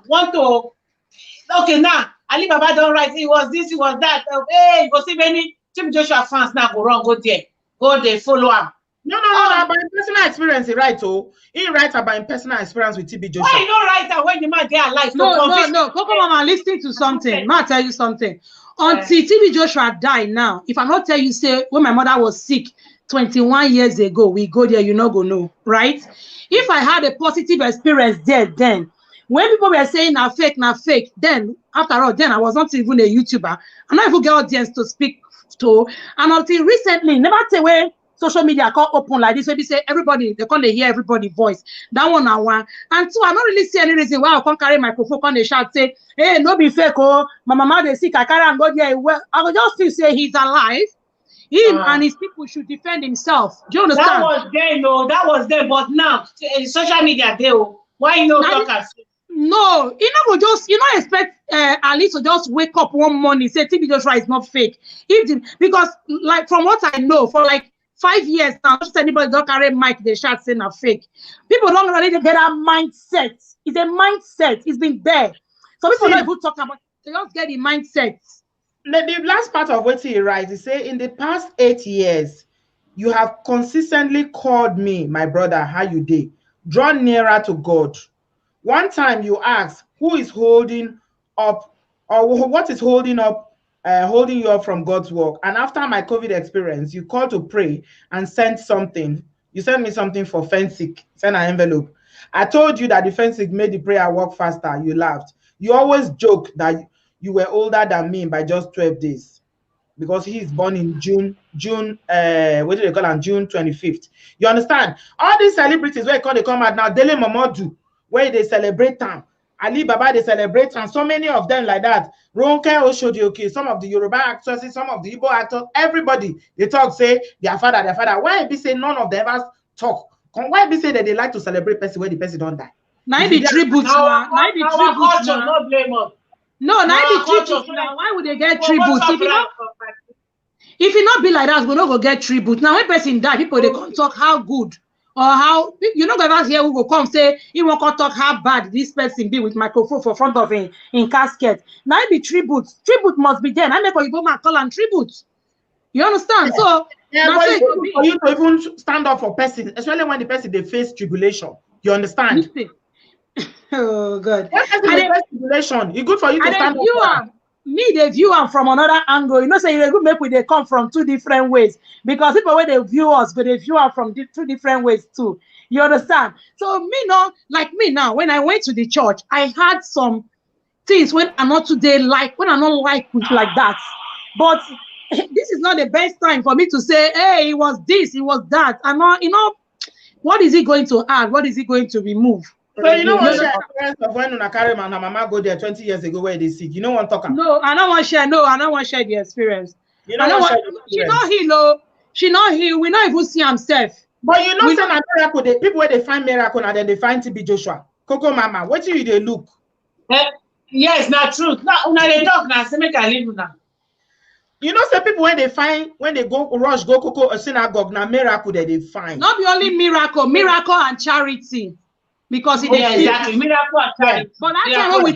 okay now. Ali Baba don't write, it was this, it was that. Hey, you go see many TB Joshua fans now go wrong, go there, follow him. No, about personal experience, he write, he writes about personal experience with TB Joshua. Why you don't write that when the man they alive? No, Coco Mama, listen to something. Ma tell you something. Until TB Joshua died now, if I not tell you, say, when my mother was sick 21 years ago, we go there, you not go know, right? If I had a positive experience there, then, when people were saying na fake, then, after all, then I was not even a YouTuber. I'm not even get audience to speak to. And until recently, never say where social media call open like this, where they say everybody, they can't hear everybody's voice. That one. And two, I don't really see any reason why I can't carry microphone, can't shout, say, hey, no be fake, my mama they sick, I carry and go there. Well, I will just still say he's alive. Him and his people should defend himself. Do you understand? That was there, that was there, but now social media there. Why you no talk as no, you know, you don't expect Ali to just wake up one morning say TB Joshua is not fake. Because like from what I know, for like 5 years now, just anybody don't carry mic, they shout saying a fake. People don't really get that mindset. It's a mindset. It's been there. So people don't even talk about. They just get the mindset. The last part of what he writes, he say, in the past 8 years, you have consistently called me, my brother, how you did, draw nearer to God. One time you asked, who is holding up, or what is holding you up from God's work? And after my COVID experience, you called to pray and sent something. You sent me something for Fensic, send an envelope. I told you that the Fensic made the prayer work faster. You laughed. You always joke that you were older than me by just 12 days because he is born in June 25th. You understand? All these celebrities where they come out now, Dele Momodu, where they celebrate time. Ali Baba, they celebrate time. So many of them like that. Ronke Oshodi, some of the Yoruba actors, some of the Igbo actors, everybody, they talk, say, their father. Why be say none of them ever talk? Why be say that they like to celebrate person where the person don't die? Now be tribute, now be tribute, not blame us. No, now be tribute. Why would they get tribute? If it not be like that, we don't go get tribute. Now when person die, people they come talk how good. Or how you know ever here who will come say he won't come talk how bad this person be with microphone for front of him in casket. Now it be tribute. Tribute must be there. I make you go and call and tribute. You understand? Yeah. So for you to even stand up for person, especially when the person they face tribulation. You understand? Oh God. Tribulation. It's good for you to stand up. Me, they view them from another angle. You know, say you make we they come from two different ways. Because people when they view us, but they view them from two different ways too. You understand? So me now, like me now, when I went to the church, I had some things when I'm not today when I'm not like that. But this is not the best time for me to say, hey, it was this, it was that. And not, what is he going to add? What is he going to remove? So you know what share experience of when Una Karim and her mama go there 20 years ago where they sick. You know what talking? No, I don't want to share. No, I don't want to share the experience. You know what she not heal, she not heal. We not even see himself. But you know, some miracle, the people where they find miracle and then they find TB Joshua. Coco Mama, what do you they look? Yes, not truth. Now, una they talk now. Say make I leave now. You know, some people when they go rush go Coco a synagogue now miracle that they find. Not be only miracle and charity. Because exactly miracle and charity. But that time when we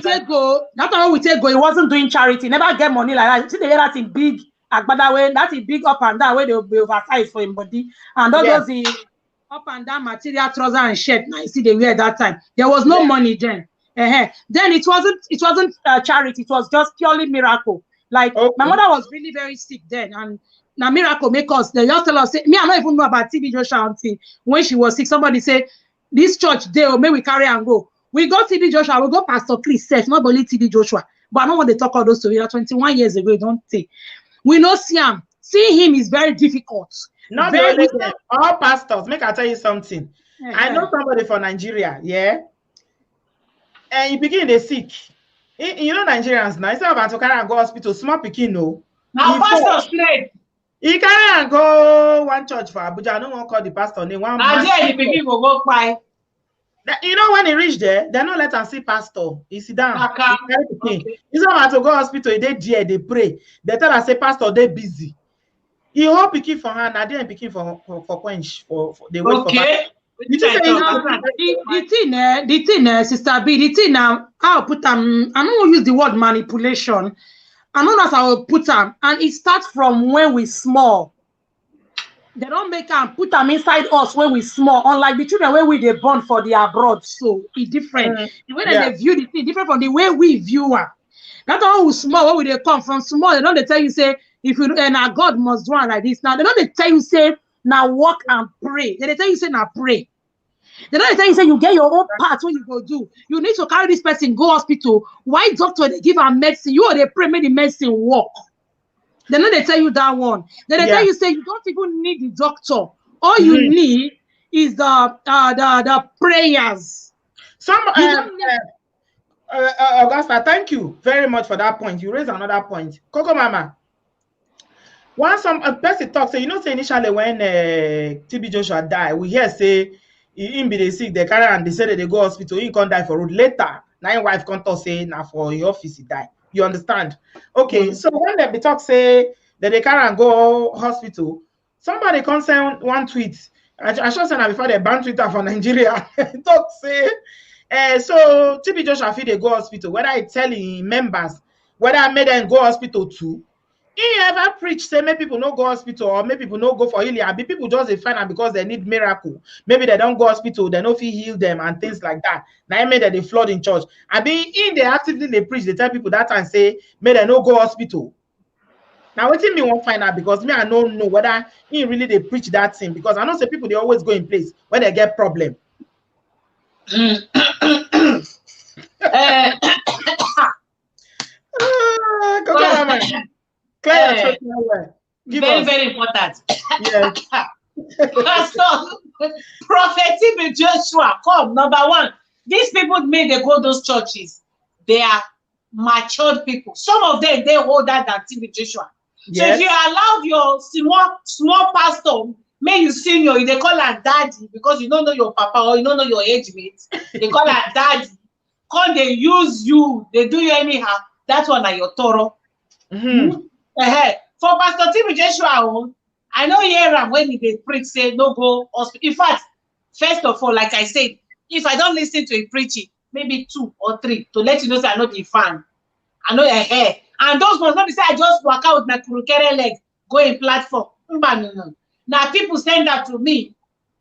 take go, it wasn't doing charity. Never get money like that. You see they get that in big agbada way, that is big up and down where they will be oversized for him body. And all those the up and down material trouser and shirt. Now you see they wear that time. There was no money then. Then it wasn't charity. It was just purely miracle. Like my mother was really very sick then, and now miracle make us. They just tell us, say, me I don't even know about TB Joshua until when she was sick. Somebody say this church there, may we carry and go. We go TB Joshua, we go Pastor Chris says, not only TB Joshua, but I don't want to talk all those stories. 21 years ago, don't say. We know see him. Seeing him is very difficult. Not very all pastors. Make I tell you something. I know somebody from Nigeria, yeah. And he begin they sick. You know Nigerians now. Instead of to carry and go hospital, small pikin no. Now pastor straight. He carry and go one church for Abuja. I don't want to call the pastor name. One. And there the pikin will go cry. You know when he reach there, they don't let him see pastor. He sit down. Okay. He's about to go hospital. They there, they pray. They tell us say pastor they busy. He hope pikin for her. Now they pikin for quench for they wait for pastor. The thing, Sister B, the thing now, I'll put them, I don't use the word manipulation. I know that I will put them, and it starts from when we small. They don't make them put them inside us when we small, unlike the children where we they born for the abroad. So it's different. The way that they view the thing different from the way we view her. That's all who small, where we they come from small. They don't they tell you say, if you and our God must do it like this. Now they don't they tell you say, now walk and pray. They tell you say now pray. They don't tell you say you get your own part when you go do. You need to carry this person go hospital. Why doctor they give her medicine? You or they pray make the medicine work. They know they tell you that one. Then they tell you say you don't even need the doctor. All you need is the prayers. Augusta, thank you very much for that point. You raised another point. Coco Mama. Once a person talks, say you know, say initially when TB Joshua died, we hear say he be they sick, they carry and they say that they go hospital, he can't die for road. Later, now wife can't talk say now for your office he die. You understand? Okay, so when they be talk say that they carry and go hospital, somebody can send one tweet. I should say now before they ban Twitter for Nigeria. Talk say so TB Joshua feel they go hospital, whether I telling members, whether I made them go hospital too. He ever preach say make people no go hospital or make people no go for healing. And people just they find out because they need miracle. Maybe they don't go hospital, they no feel heal them and things like that. Now I made that they flood in church. I mean, in they actively they preach, they tell people that and say may they no go hospital. Now what me won't find out because me I don't know whether he really they preach that thing because I know say people they always go in place when they get problem. Very, very important. Yes. So, Prophet TB Joshua, come, number one. These people made they go those churches. They are matured people. Some of them, they older than TB Joshua. Yes. So if you allow your small pastor, may you senior, they call her daddy because you don't know your papa or you don't know your age mate. They call her daddy. Come, they use you, they do you anyhow. That's one of your Toro. For Pastor TB Joshua, I know here when they preach say no go hospital. In fact, first of all, like I said, if I don't listen to a preaching, maybe 2 or 3 to let you know say I know the fan. I know and those ones not be say I just walk out with my kurukere leg, go in platform. No. Now people send that to me.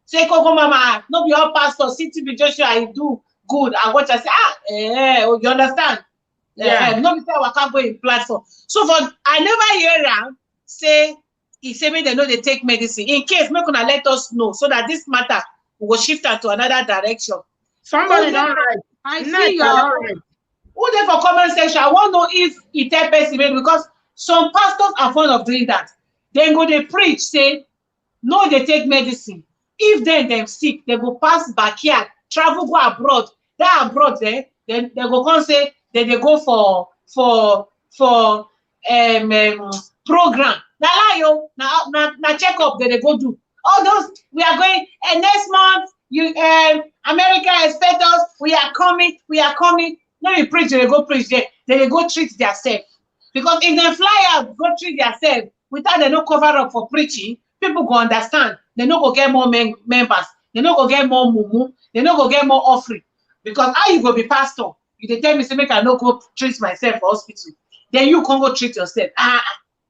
Say, Coco Mama, no be all pastor, see TB Joshua, I do good. I watch, I say, you understand? Yeah, no be say I can't go in platform. So I never hear am say he say me they know they take medicine. In case make una let us know so that this matter we will shift her to another direction. Somebody don't write. I see your. Who there for comment section? I want to know if it help person because some pastors are fond of doing that. Then go they preach, say, no, they take medicine. If them sick, they go pass backyard, travel, go abroad. That abroad there, then they go come say, then they go for program. Now check-up that they go do. All those, we are going, and next month, America expect us, we are coming. No, you preach, they go preach there, then they go treat themselves. Because if they fly out, go treat themselves, without they no cover up for preaching, people go understand. They no go get more members, they no go get more mumu, they no go get more offering. Because how you go be pastor? You dey tell me, say, make I no go treat myself for hospital. Then you can go treat yourself.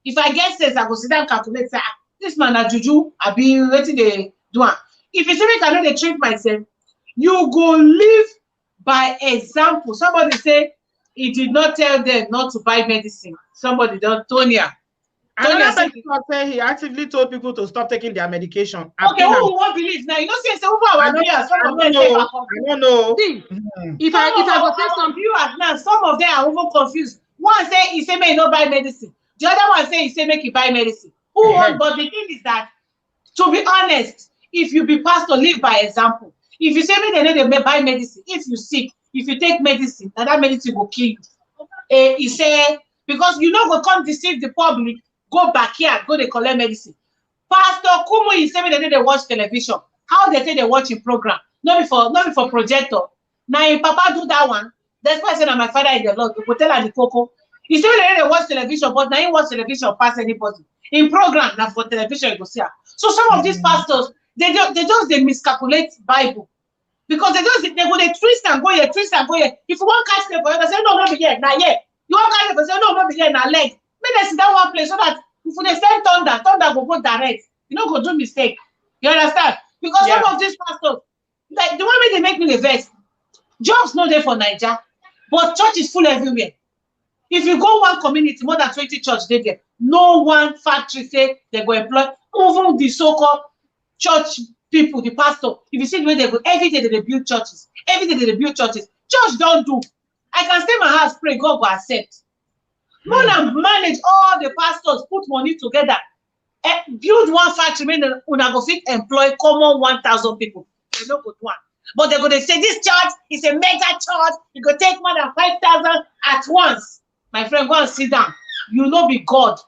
If I get sense, I go sit down calculate, say, this man a juju, I be waiting they do. If you say, make I no dey treat myself, you go live by example. Somebody say he did not tell them not to buy medicine. Somebody don't, Tonya. Another person say he actively told people to stop taking their medication. Okay, who won't believe now? You know, say who are viewers? Some of them I don't know. See, if I go say some viewers now, some of them are even confused. One say he say may not buy medicine. The other one say he say make you buy medicine. Who won't? But the thing is that, to be honest, if you be pastor, live by example. If you say me they need to buy medicine, if you sick, if you take medicine, that medicine will kill you. He say because you know go come deceive the public. Go backyard, go they collect medicine. Pastor Kumu, he say they watch television. How they say they watch a program? Not before projector. Now if Papa do that one, that's why I said that my father in the Lord. We tell her the cocoa. He say they watch television, but now he watch television pass anybody. In program, now for television, you go see her. So some of these pastors, they miscalculate Bible. Because they go they twist and go here. If you want catch them for you, they say no be here, now here. You want catch them for say no be here, now leg. Make them sit down one place so that if they send thunder will go direct. You don't go do mistake. You understand? Because some of these pastors, like the one way they make me the vex, jobs not there for Nigeria, but church is full everywhere. If you go one community, more than 20 church there, no one factory say they go employ, even the so-called church people, the pastor. If you see the way they go, every day they build churches. Church don't do. I can stay in my house, pray, God will accept. More than manage all the pastors, put money together, build one factory, mean una go fit employ common 1,000 people. They no go do one. But they're going to say this church is a mega church. You go take more than 5,000 at once. My friend, go and sit down. You know be God.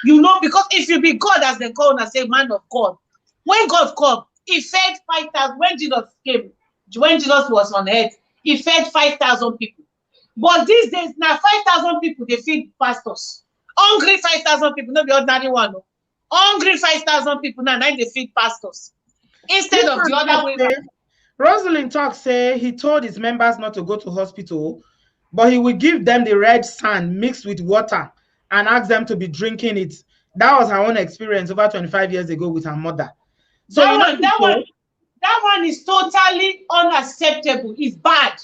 You know, because if you be God, as they call and say man of God, when God come, he fed 5,000. When Jesus came, when Jesus was on earth, he fed 5,000 people. But these days, now 5,000 people, they feed pastors. Hungry 5,000 people, not the ordinary one. No. Hungry 5,000 people, now they feed pastors. Instead of the other way around. Rosalind talk say he told his members not to go to hospital, but he would give them the red sand mixed with water and ask them to be drinking it. That was her own experience over 25 years ago with her mother. So that one is totally unacceptable. It's bad.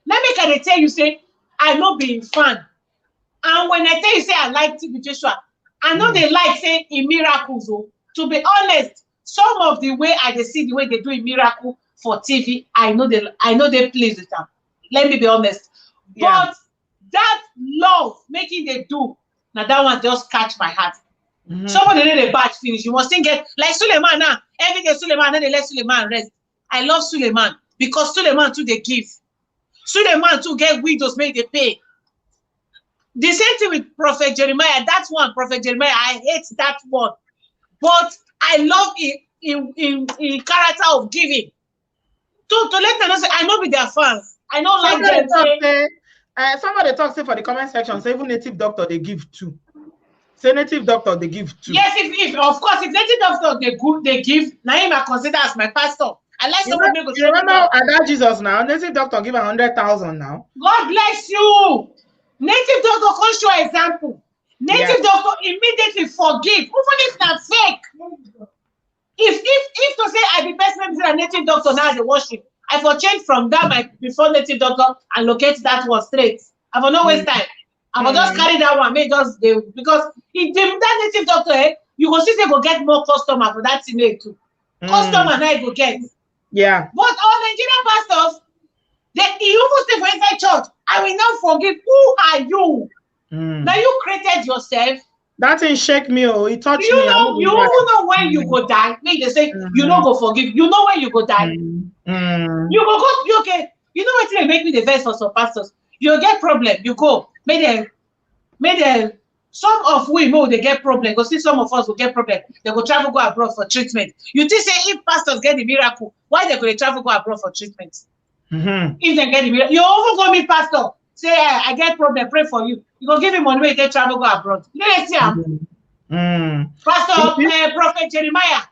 Let me tell you, say, I know being fan. And when I tell you, say, I like TB Joshua, I know they like saying in miracles. Oh. To be honest, some of the way I see the way they do a miracle for TV, I know they please with them. Let me be honest. Yeah. But that love making they do, now that one just catch my heart. Somebody need a batch finish. You must think get like Suleiman now. Every day Suleiman, then they let Suleiman rest. I love Suleiman because Suleiman too they give. Suleiman too get widows make they pay. The same thing with Prophet Jeremiah. That's one, Prophet Jeremiah. I hate that one. But I love it in character of giving. To let them know say I know be their fans. I know like them say. Somebody talk say for the comment section, say even native doctor they give too. Say native doctor they give too. Yes, if of course if native doctor they give, now him I consider as my pastor. I like someone make you remember Ada Jesus now. Native doctor give 100,000 now. God bless you. Native doctor can show example. Native doctor immediately forgive, even if not fake. If to say I be best member a native doctor now they worship, I for change from that before native doctor and locate that one straight. I for no waste time. I for just carry that one, because if that native doctor, you go see they go get more customer for that thing too. Customer now go get. Yeah. But our Nigerian pastors, they even say for inside church, I will not forgive. Who are you? Now you created yourself. That didn't shake me. Oh, it touched You me. know, you know when you go die. Make they say you don't go forgive. You know when you go die. You go you okay. You know what they make me the verse for some pastors. You get problem. You go. Make them. Some of we know they get problem. Because see, some of us will get problem. They go travel, go abroad for treatment. You think say if pastors get the miracle, why they go travel, go abroad for treatment? If they get the miracle, you even go meet pastor. Say, I get problem, pray for you. You go give him money when you get travel, go abroad. You know, see him. Pastor, Prophet Jeremiah,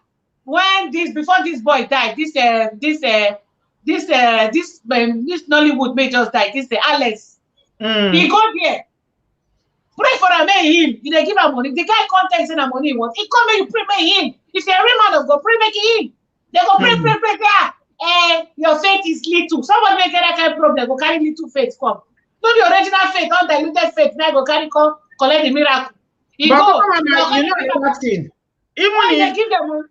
when before this boy died, this Nollywood may just die. This Alex, he go there. Pray for him, him. If they give him money, the guy contacts him money he wants. He come make you pray, make him. If you're a real man of God, pray, make him. They go pray. Your faith is little. Someone may get that kind of problem, go carry little faith come. Not the original faith, undiluted faith. Now go carry come collect the miracle. He but go. You know another thing. Even if give them.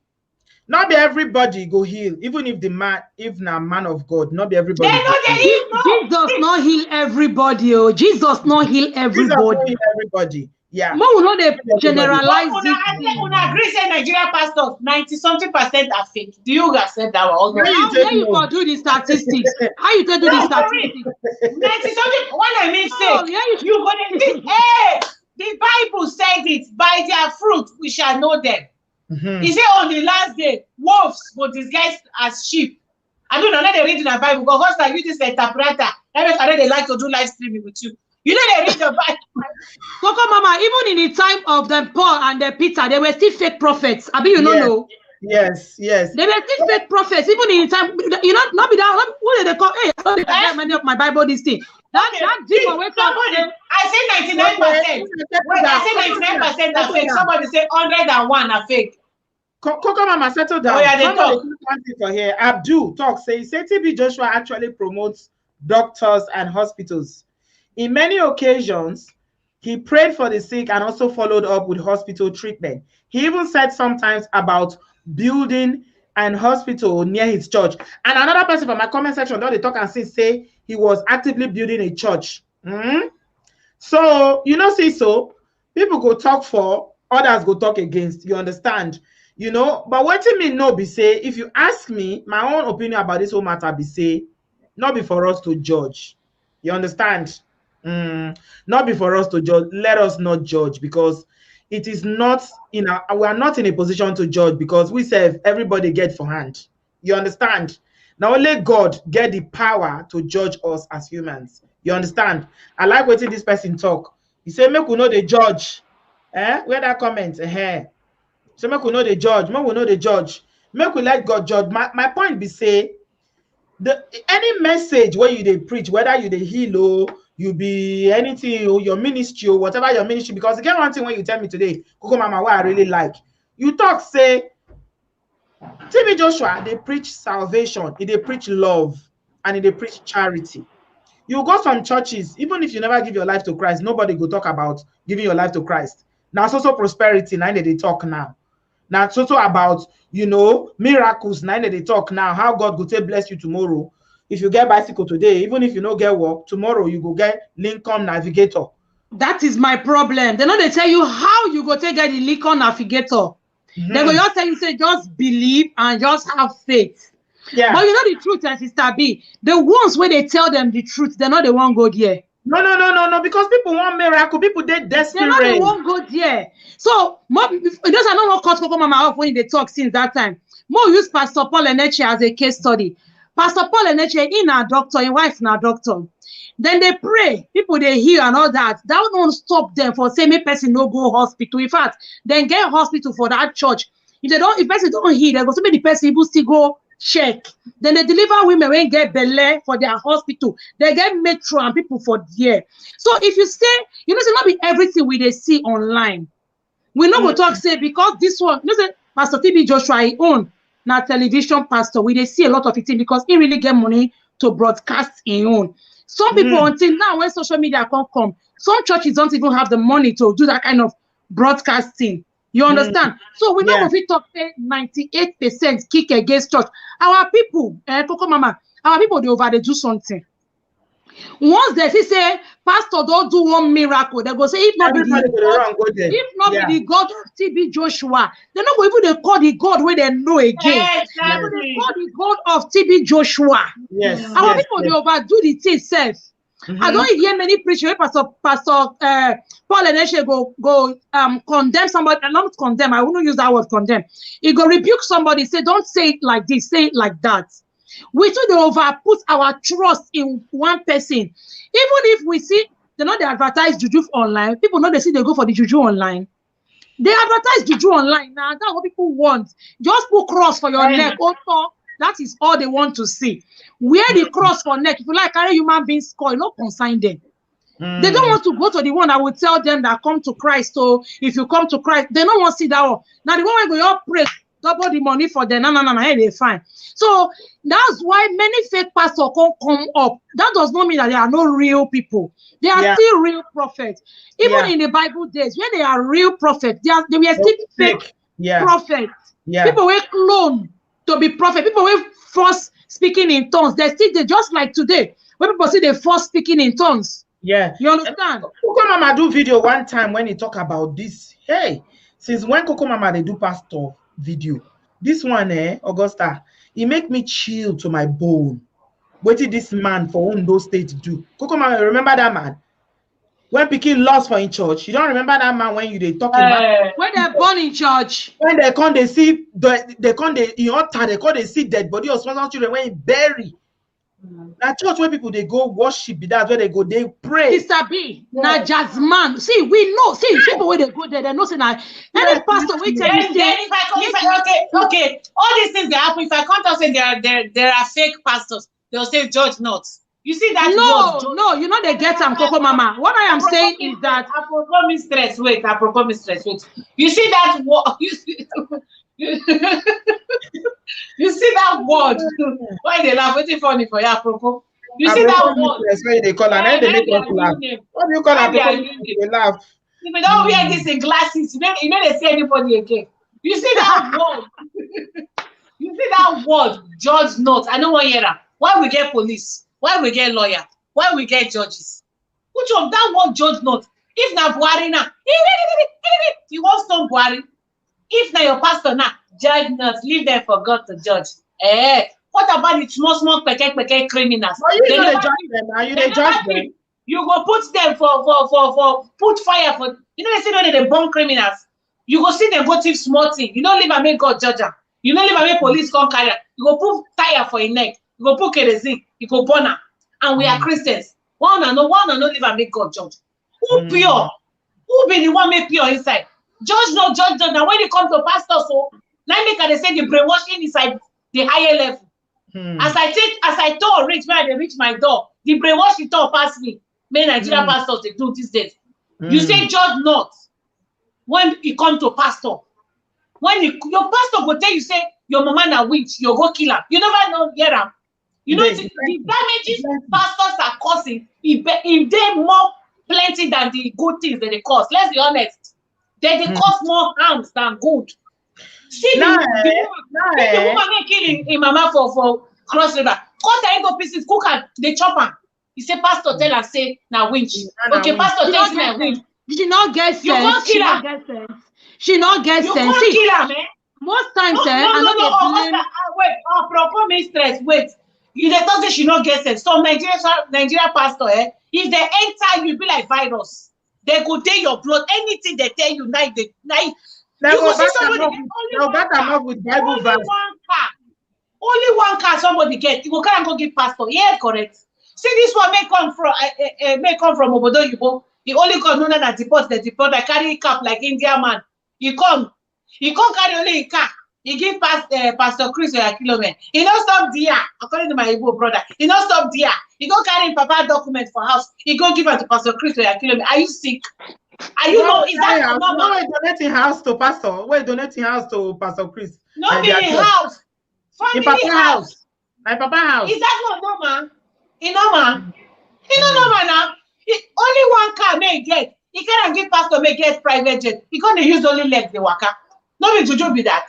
Not be everybody go heal. Even if na man of God, not be everybody. They know they heal. No. Jesus not heal everybody. Oh, Jesus not heal everybody. Jesus not heal everybody. Yeah. More we know they generalize it. Una agree say Nigerian pastors 90-something% are fake. Do you accept that one? How dare you for do the statistics? How you can do the statistics? 90-something. When I mean fake, yeah, you gonna think, hey, the Bible said it. By their fruit we shall know them. He said on the last day, wolves will disguise as sheep. I don't know, let they read in the Bible because like you this interpreter. Every time they like to do live streaming with you. You know they read the Bible. Coco Mama, even in the time of the Paul and the Peter, they were still fake prophets. I mean, you don't know. Yes. They were still fake prophets, even in the time, you know, not be that. What did they call? Hey, I don't know many of my Bible this thing. That demon wake up. I say 99%. Wait, I say 99% are fake. Somebody say 101 are fake. Coco Mama, settle down. Oh, yeah, they talk. For here. Abdul talk. Say TB Joshua actually promotes doctors and hospitals. In many occasions, he prayed for the sick and also followed up with hospital treatment. He even said sometimes about building an hospital near his church. And another person from my comment section, they talk and say he was actively building a church. So, you know, so people go talk for, others go talk against. You understand? You know, but what do me know be say, if you ask me, my own opinion about this whole matter be say, not be for us to judge. You understand? Not be for us to judge. Let us not judge because it is not we are not in a position to judge because we serve everybody get for hand. You understand? Now only God get the power to judge us as humans. You understand? I like what this person talk. He say, make we know the judge. Where that comment? So make we know the judge. Make we know the judge. Make we let God judge. My point be say, any message where you they preach, whether you they heal or you be anything or your ministry or whatever your ministry, because again one thing when you tell me today, Coco Mama, what I really like, you talk say TB Joshua, they preach salvation, they preach love, and they preach charity. You go some churches, even if you never give your life to Christ, nobody go talk about giving your life to Christ. Now it's also prosperity, now they talk now. Now it's also about, you know, miracles, now they talk now, how God will say bless you tomorrow. If you get bicycle today, even if you don't get work, tomorrow you go get Lincoln Navigator. That is my problem. They know they tell you how you go take get the Lincoln Navigator. They go just tell you, say, just believe and just have faith. Yeah. But you know the truth, Sister B, the ones where they tell them the truth, they're not the one go there. No, because people want miracle, people they desperate. They're not the one go there. So, those are not what cut Coco Mama off when they talk since that time. More use Pastor Paul Eneche as a case study. Pastor Paul Eneche, in a doctor, in wife in a doctor. Then they pray, people they heal and all that. That won't stop them for saying me person no go hospital. In fact, then get hospital for that church. If person don't heal, they go so many person people still go check. Then they deliver women when get belay for their hospital. They get metro and people for there. So if you say, you know, it's not be everything we they see online. We not go talk say because this one, you know, say Pastor TB Joshua he own now television pastor. We they see a lot of it because he really get money to broadcast in own. Some people until now when social media come, some churches don't even have the money to do that kind of broadcasting. You understand? So we know if we talk 98% kick against church. Our people, Coco Mama, our people they do something. Once they say pastor don't do one miracle, they go say if not be the God of TB Joshua, they not even they call the God where they know again. Exactly. They call the God of TB Joshua. Yes. Our people they overdo the thing self. I don't hear many preachers. Pastor Paul Eneshe go condemn somebody. Not condemn. I wouldn't use that word condemn. He go rebuke somebody. Say don't say it like this. Say it like that. We too they over put our trust in one person. Even if we see they know they advertise juju online, people know they see they go for the juju online. They advertise juju online now. That's what people want. Just put cross for your neck. Also, that is all they want to see. Wear the cross for neck. If you like carry human beings score, you not consign them. They don't want to go to the one that will tell them that come to Christ. So if you come to Christ, they don't want to see that one. Now the one where you pray, double the money for them. No, hey, they're fine. So that's why many fake pastors come up. That does not mean that they are not real people. They are still real prophets. Even in the Bible days, when they are real prophets, they were still fake prophets. People were clone to be prophet. People were force speaking in tongues. They just like today, when people see they force speaking in tongues. Yeah. You understand? Coco Mama do video one time when he talk about this. Hey, since when Coco Mama they do pastor video, this one, Augusta, it make me chill to my bone. What did this man for Ondo State do? Coco Mama, remember that man? When Pikin lost for in church, you don't remember that man when you they talking about when they're born in church. When they come, they see they come in altar, they see dead body of small children when he bury. That church where people they go worship, that's where they go, they pray. Sister B, na Jasmine. See, we know. See, people where they go there, they know. Say now, any pastor we tell you say, okay, all these things they happen. If I come to say there are fake pastors, they'll say judge not. You see that? No, you know they get some Coco Mama. What I am saying is that apropos mistress. Wait. You see that word? You see that word? Why they laugh? What's funny for you, apropos? You see that word? That's why they call and they make us laugh. What do you call apropos? They laugh. If you don't wear this in glasses, you know they see anybody again. You see that word? You see that word? Judge not. I don't want to hear that. Why we get police? Why we get lawyer? Why we get judges? Which of that word judge not? If na Buhari now, you want some Buhari. If na your pastor now, judge not. Leave them for God to judge. What about the small peke criminals? Well, you know they judge them. Now you they judge them. You go put them for put fire for. You know they say when they burn criminals. You go see them go thief small thing. You don't leave and make God judge them. You don't leave and make police come carry. You go put tire for your neck. You go put kerosene. You go burn her. And we are Christians. One and no live and make God judge. Who pure? Who be the one make pure inside? Judge no judge. Now when it comes to pastors, so now make they say the brainwashing inside the higher level. As I told reach when they reach my door, the brainwashing door pass me. Many Nigerian pastors they do these days. You say judge not when it comes to pastor. When your pastor will tell you say your mama na witch, you go kill her. You never know hear her. You know, the damages pastors are causing, if they more plenty than the good things that they cause. Let's be honest. They cause more harms than good. See the woman they killing in mama for Cross River. Cut her into pieces, cook her, they chop her. He say, pastor tell her, say, now winch. Okay, pastor tell her, now winch. Did you not get sense? You can't kill her. She not get sense. You can't kill her, man. Most times, wait, apropos mistress, wait. You they thought she not get sense. So Nigeria pastor, if they enter, you be like virus. They go take your blood. Anything they tell you, now you go see somebody with Bible verse. Only one car somebody get. You go carry and go give pastor. Yeah, correct. See this one may come from Obodo Yibo. He only come no that deport. I carry cap like India man. He come carry only a car. He give Pastor Chris a kilometer. He don't stop there. According to my Igbo brother, he don't stop there. He go carry papa document for house. He go give it to Pastor Chris a kilometer. Are you sick? Are you know? Is that normal? No, donating house to pastor. We're donating house to Pastor Chris. No be in house. In Papa house. My Papa house. Is that not normal? Normal. It's not normal now. Only one car may get. he can't give pastor make get private jet. He can't use only legs the waka. No be juju be that.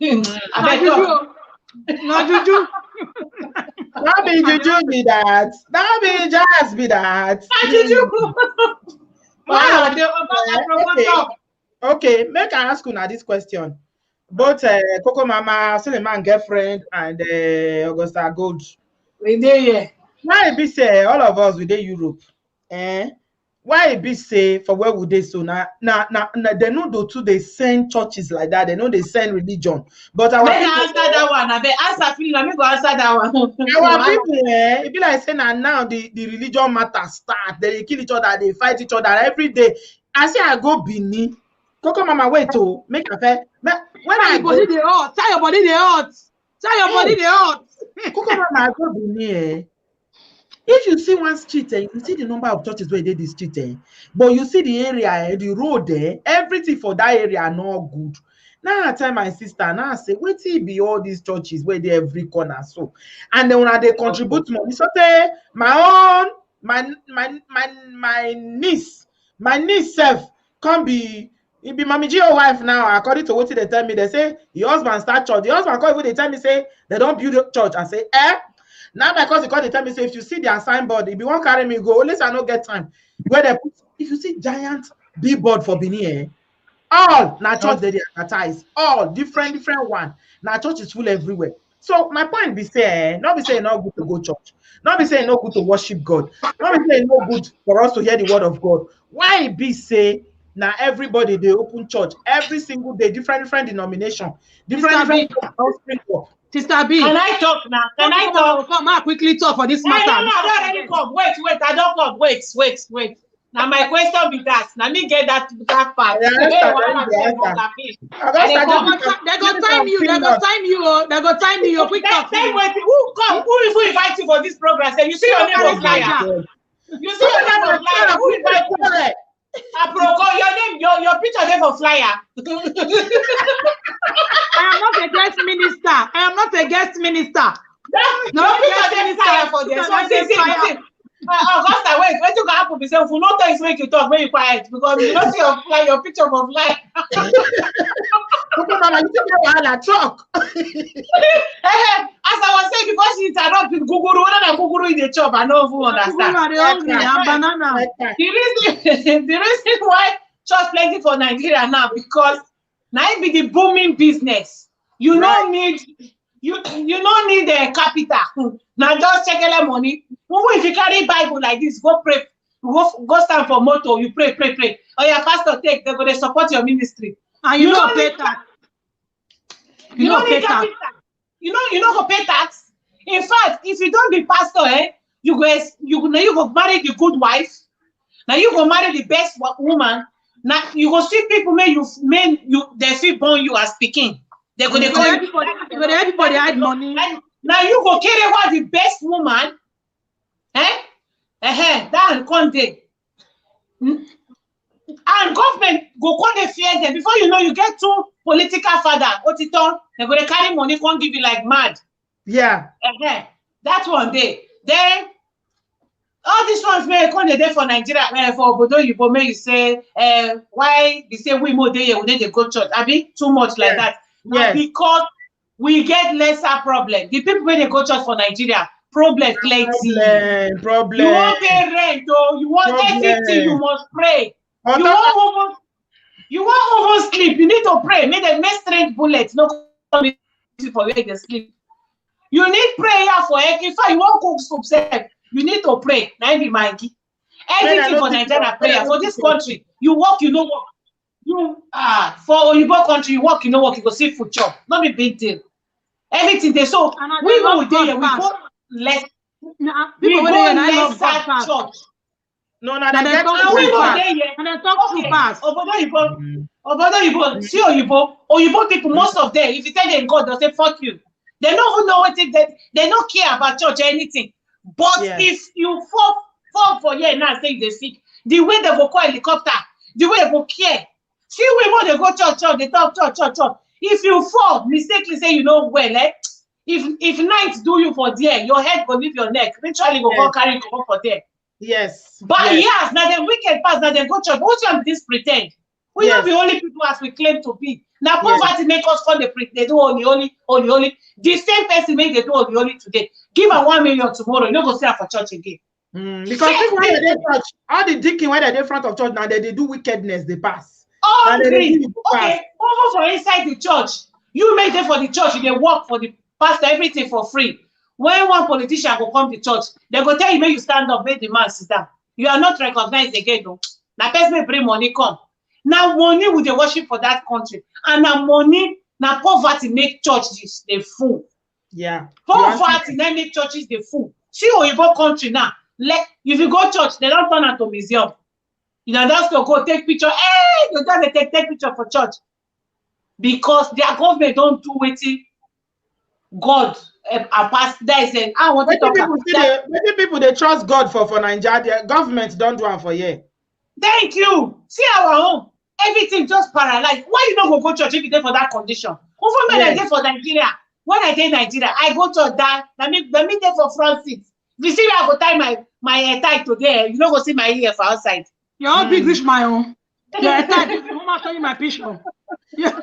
Not juju. Not be juju be that. Not be jazz be that. Not juju. Wow, okay, make I ask you now this question. Both Coco Mama, Suleiman girlfriend, and Augusta Gold. We there, yeah. Why it be say all of us we dey Europe? Why it be say for where would they so now they know do too they send churches like that, they know they send religion. But our people, answer that one. I bet answer Phil, let me go answer that one. Our people, it be like saying now the religion matter start, they kill each other, they fight each other every day. I say I go Bini. Coco Mama, wait to make a fair. When I go, body they hot. Tell your body they hot. Tell your body they hot. Coco Mama, I go Bini. If you see one street, you see the number of churches where they this street, but you see the area, the road there, everything for that area are not good. Now I tell my sister, now I say, wait till be all these churches where they every corner so, and then when they contribute money, so say my niece self can be. It be Mami Gio wife now, according to what they tell me, they say your husband start church. The husband call when they tell me say they don't build a church. I say, now because they tell me say if you see their signboard, if you won't carry me go, unless I don't get time. Where they put, if you see giant billboard for Benin, all now church they advertise, all different one. Now church is full everywhere. So my point be say, not be saying not good to go church, not be saying not good to worship God, not be saying no good for us to hear the word of God. Why be say? Now everybody they open church every single day, different denomination, different. Sister B, can I talk now? Can I talk? Come on, quickly talk for this matter. No, I don't already come. Wait, I don't come. Wait. Now my question be that. Now me get that part. They go time you. Quick talk. Who invite you for this program? Say you see your name on flyer. You see your name on flyer. Who invite you? Aproko, your name, your picture there for flyer. I am not a guest minister. No picture there flyer for this. So see. Augusta, wait you go happen. Be say if you not talk, make you talk when you quiet because you don't see your picture for flyer. Mama, you think I talk? As I was saying, because she interrupt with Google, whether than Google in the chop, I know who understand. The reason why church plenty for Nigeria now because now it be the booming business. You don't need the capital. Now just check the money. If you carry Bible like this, go pray, go stand for motto. You pray. Or your pastor take, they're going to support your ministry. And you don't pay tax. You don't pay tax. You go pay tax. In fact, if you don't be pastor, you go marry the good wife. Now you go marry the best woman. Now you go see people they feel born you as speaking. They're going to call everybody add money. Now you go carry what the best woman. That one day. And government go call the fear them before you know you get two political father. Otito, they're going to carry money, can't give you like mad. Yeah. That's one day. Then all these ones may come there for Nigeria for Obodo Yibo may you say why they say we more day we need to go church. I mean too much like that. Yes. Because we get lesser problem. The people when they go church for Nigeria, problem plenty. Problem. You want pay rent, or you want everything, you must pray. You want almost sleep. You need to pray. Make them make strange bullets. No for where they sleep. You need prayer for if you want cook soup. You need to pray. Now be Mikey. Everything for Nigeria prayer. For this country, you work, you know work. For Oyibo country, you work, you know work. You go see food chop. Not be big deal. Everything they so we go there. We go less. We go lesser church. No, and then talk too fast. Obodo Yibo, see Oyibo people, most of them, if you tell them God, they'll say, fuck you. They don't even know what they don't care about church or anything. But if you fall for here now, say they're sick, the way they go call helicopter, the way they go care. See, we want to go church, they talk church. If you fall, mistakenly say you know well, if night do you for there, your head go leave your neck. Literally go carry go for there. Yes. But yes. yes, now the wicked pass, now they go church. What's on this pretend? We Yes. not the only people as we claim to be. Now Yes. poverty make us call they do only. The same person make they do only today. Give her 1 million tomorrow, you don't go see her for church again. Because people when they church, all the deacon when they're in front of church now they do wickedness, they pass. All green. Okay, over for inside the church. You make them for the church, they work for the pastor, everything for free. When one politician will come to church, they go tell you, make you stand up, make the man sit down. You are not recognized again, though. Now, person bring money come. Now, money with the worship for that country. And now, money, now, poverty make churches the fool. Yeah. Poverty now make churches the fool. See, Oyibo country now. If you go church, they don't turn out to museum. You know, that's to go take picture. Hey, you just take picture for church. Because their government don't do it. God, I want to talk about many people they trust God for Nigeria. The government don't do it for you. Thank you. See our own. Everything just paralyzed. Why you not go church if you there for that condition? Over when I there for Nigeria. When I dey Nigeria, I go to that. Let me there for front seat. If you see where I go tie my tie today, you don't go see my ear for outside. You're all big rich, my own. Yeah, I'm showing you my picture. Yeah.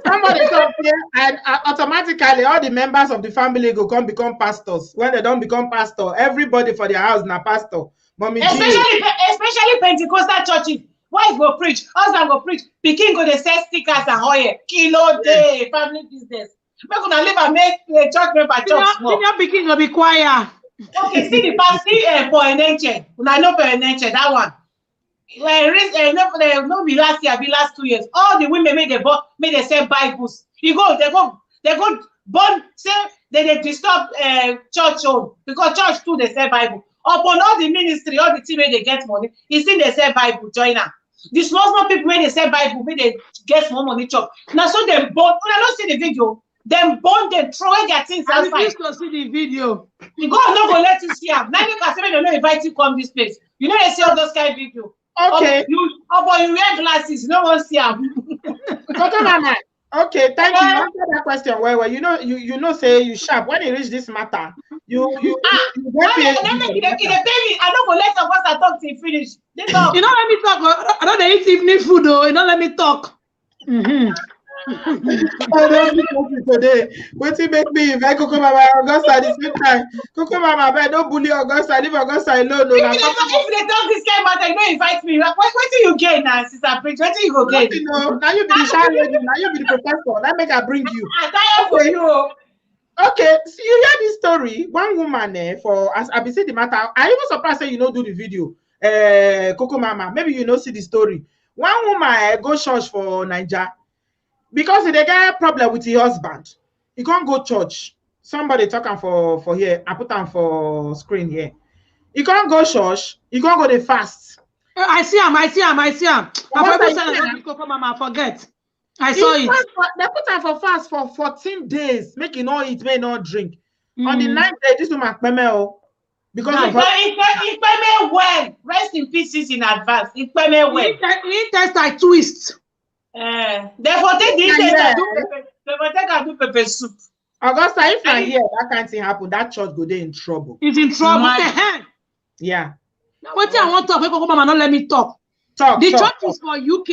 Somebody come here and automatically all the members of the family go come become pastors. When they don't become pastor, everybody for their house now pastor. Mommy especially Pentecostal churches. Wife go preach, husband go preach, pikin go dey sell stickers and oil. Kilo day, family business. Make una leave and make the church member church small. Senior pikin go be quiet. Okay, see the pastor for Enenche. Una know for Enenche, that one. No be last year, be last 2 years. All the women make they sell Bibles. They go burn, say they disturb church home because church too they sell Bible. Upon all the ministry, all the team where they get money, you see they sell Bible, join her. The small people when they sell Bible, when they get small money chop. Now so they burn. When I don't see the video, them burn, them throw away their things outside. I refuse to see the video. God not gonna let you see them. Now you can say they don't invite you come this place. You know they see all those kind of video. Okay. You wear glasses, you don't want to see them. Okay, thank you. Answer that question. Well, you know, say you sharp. When you reach this matter, you get paid. I don't go let some pastor talk till finish. You don't let me talk. I don't eat evening food though. You don't let me talk. I don't be today. What you make me invite Coco Mama Augusta at the same time? Coco Mama, but don't bully Augusta. Leave Augusta alone. If they talk this kind of matter, you don't invite me. What do you gain now, Sister Prince? What do you go gain? Now you be the child lady. Now you be the professor. That make I bring you. I'm tired for you. Okay, so you hear this story. One woman as I be see the matter. I even surprised say you know do the video. Coco Mama, maybe you know see the story. One woman go church for Nigeria. Because they get problem with your husband, he can't go church. Somebody talking for here. I put on for screen here. He can't go church. He can't go the fast. I see him. I forget. I saw it. They put on for fast for 14 days. Make it not eat, may not drink. On the 9th day, this woman because well. Rest in pieces in advance. It well. He test I twist. Therefore, take do pepper soup. Augusta, if I hear that kind of thing happen, that church go there in trouble. It's in trouble. Yeah. What I want to talk, Coco Mama, not let me talk. The churches for UK,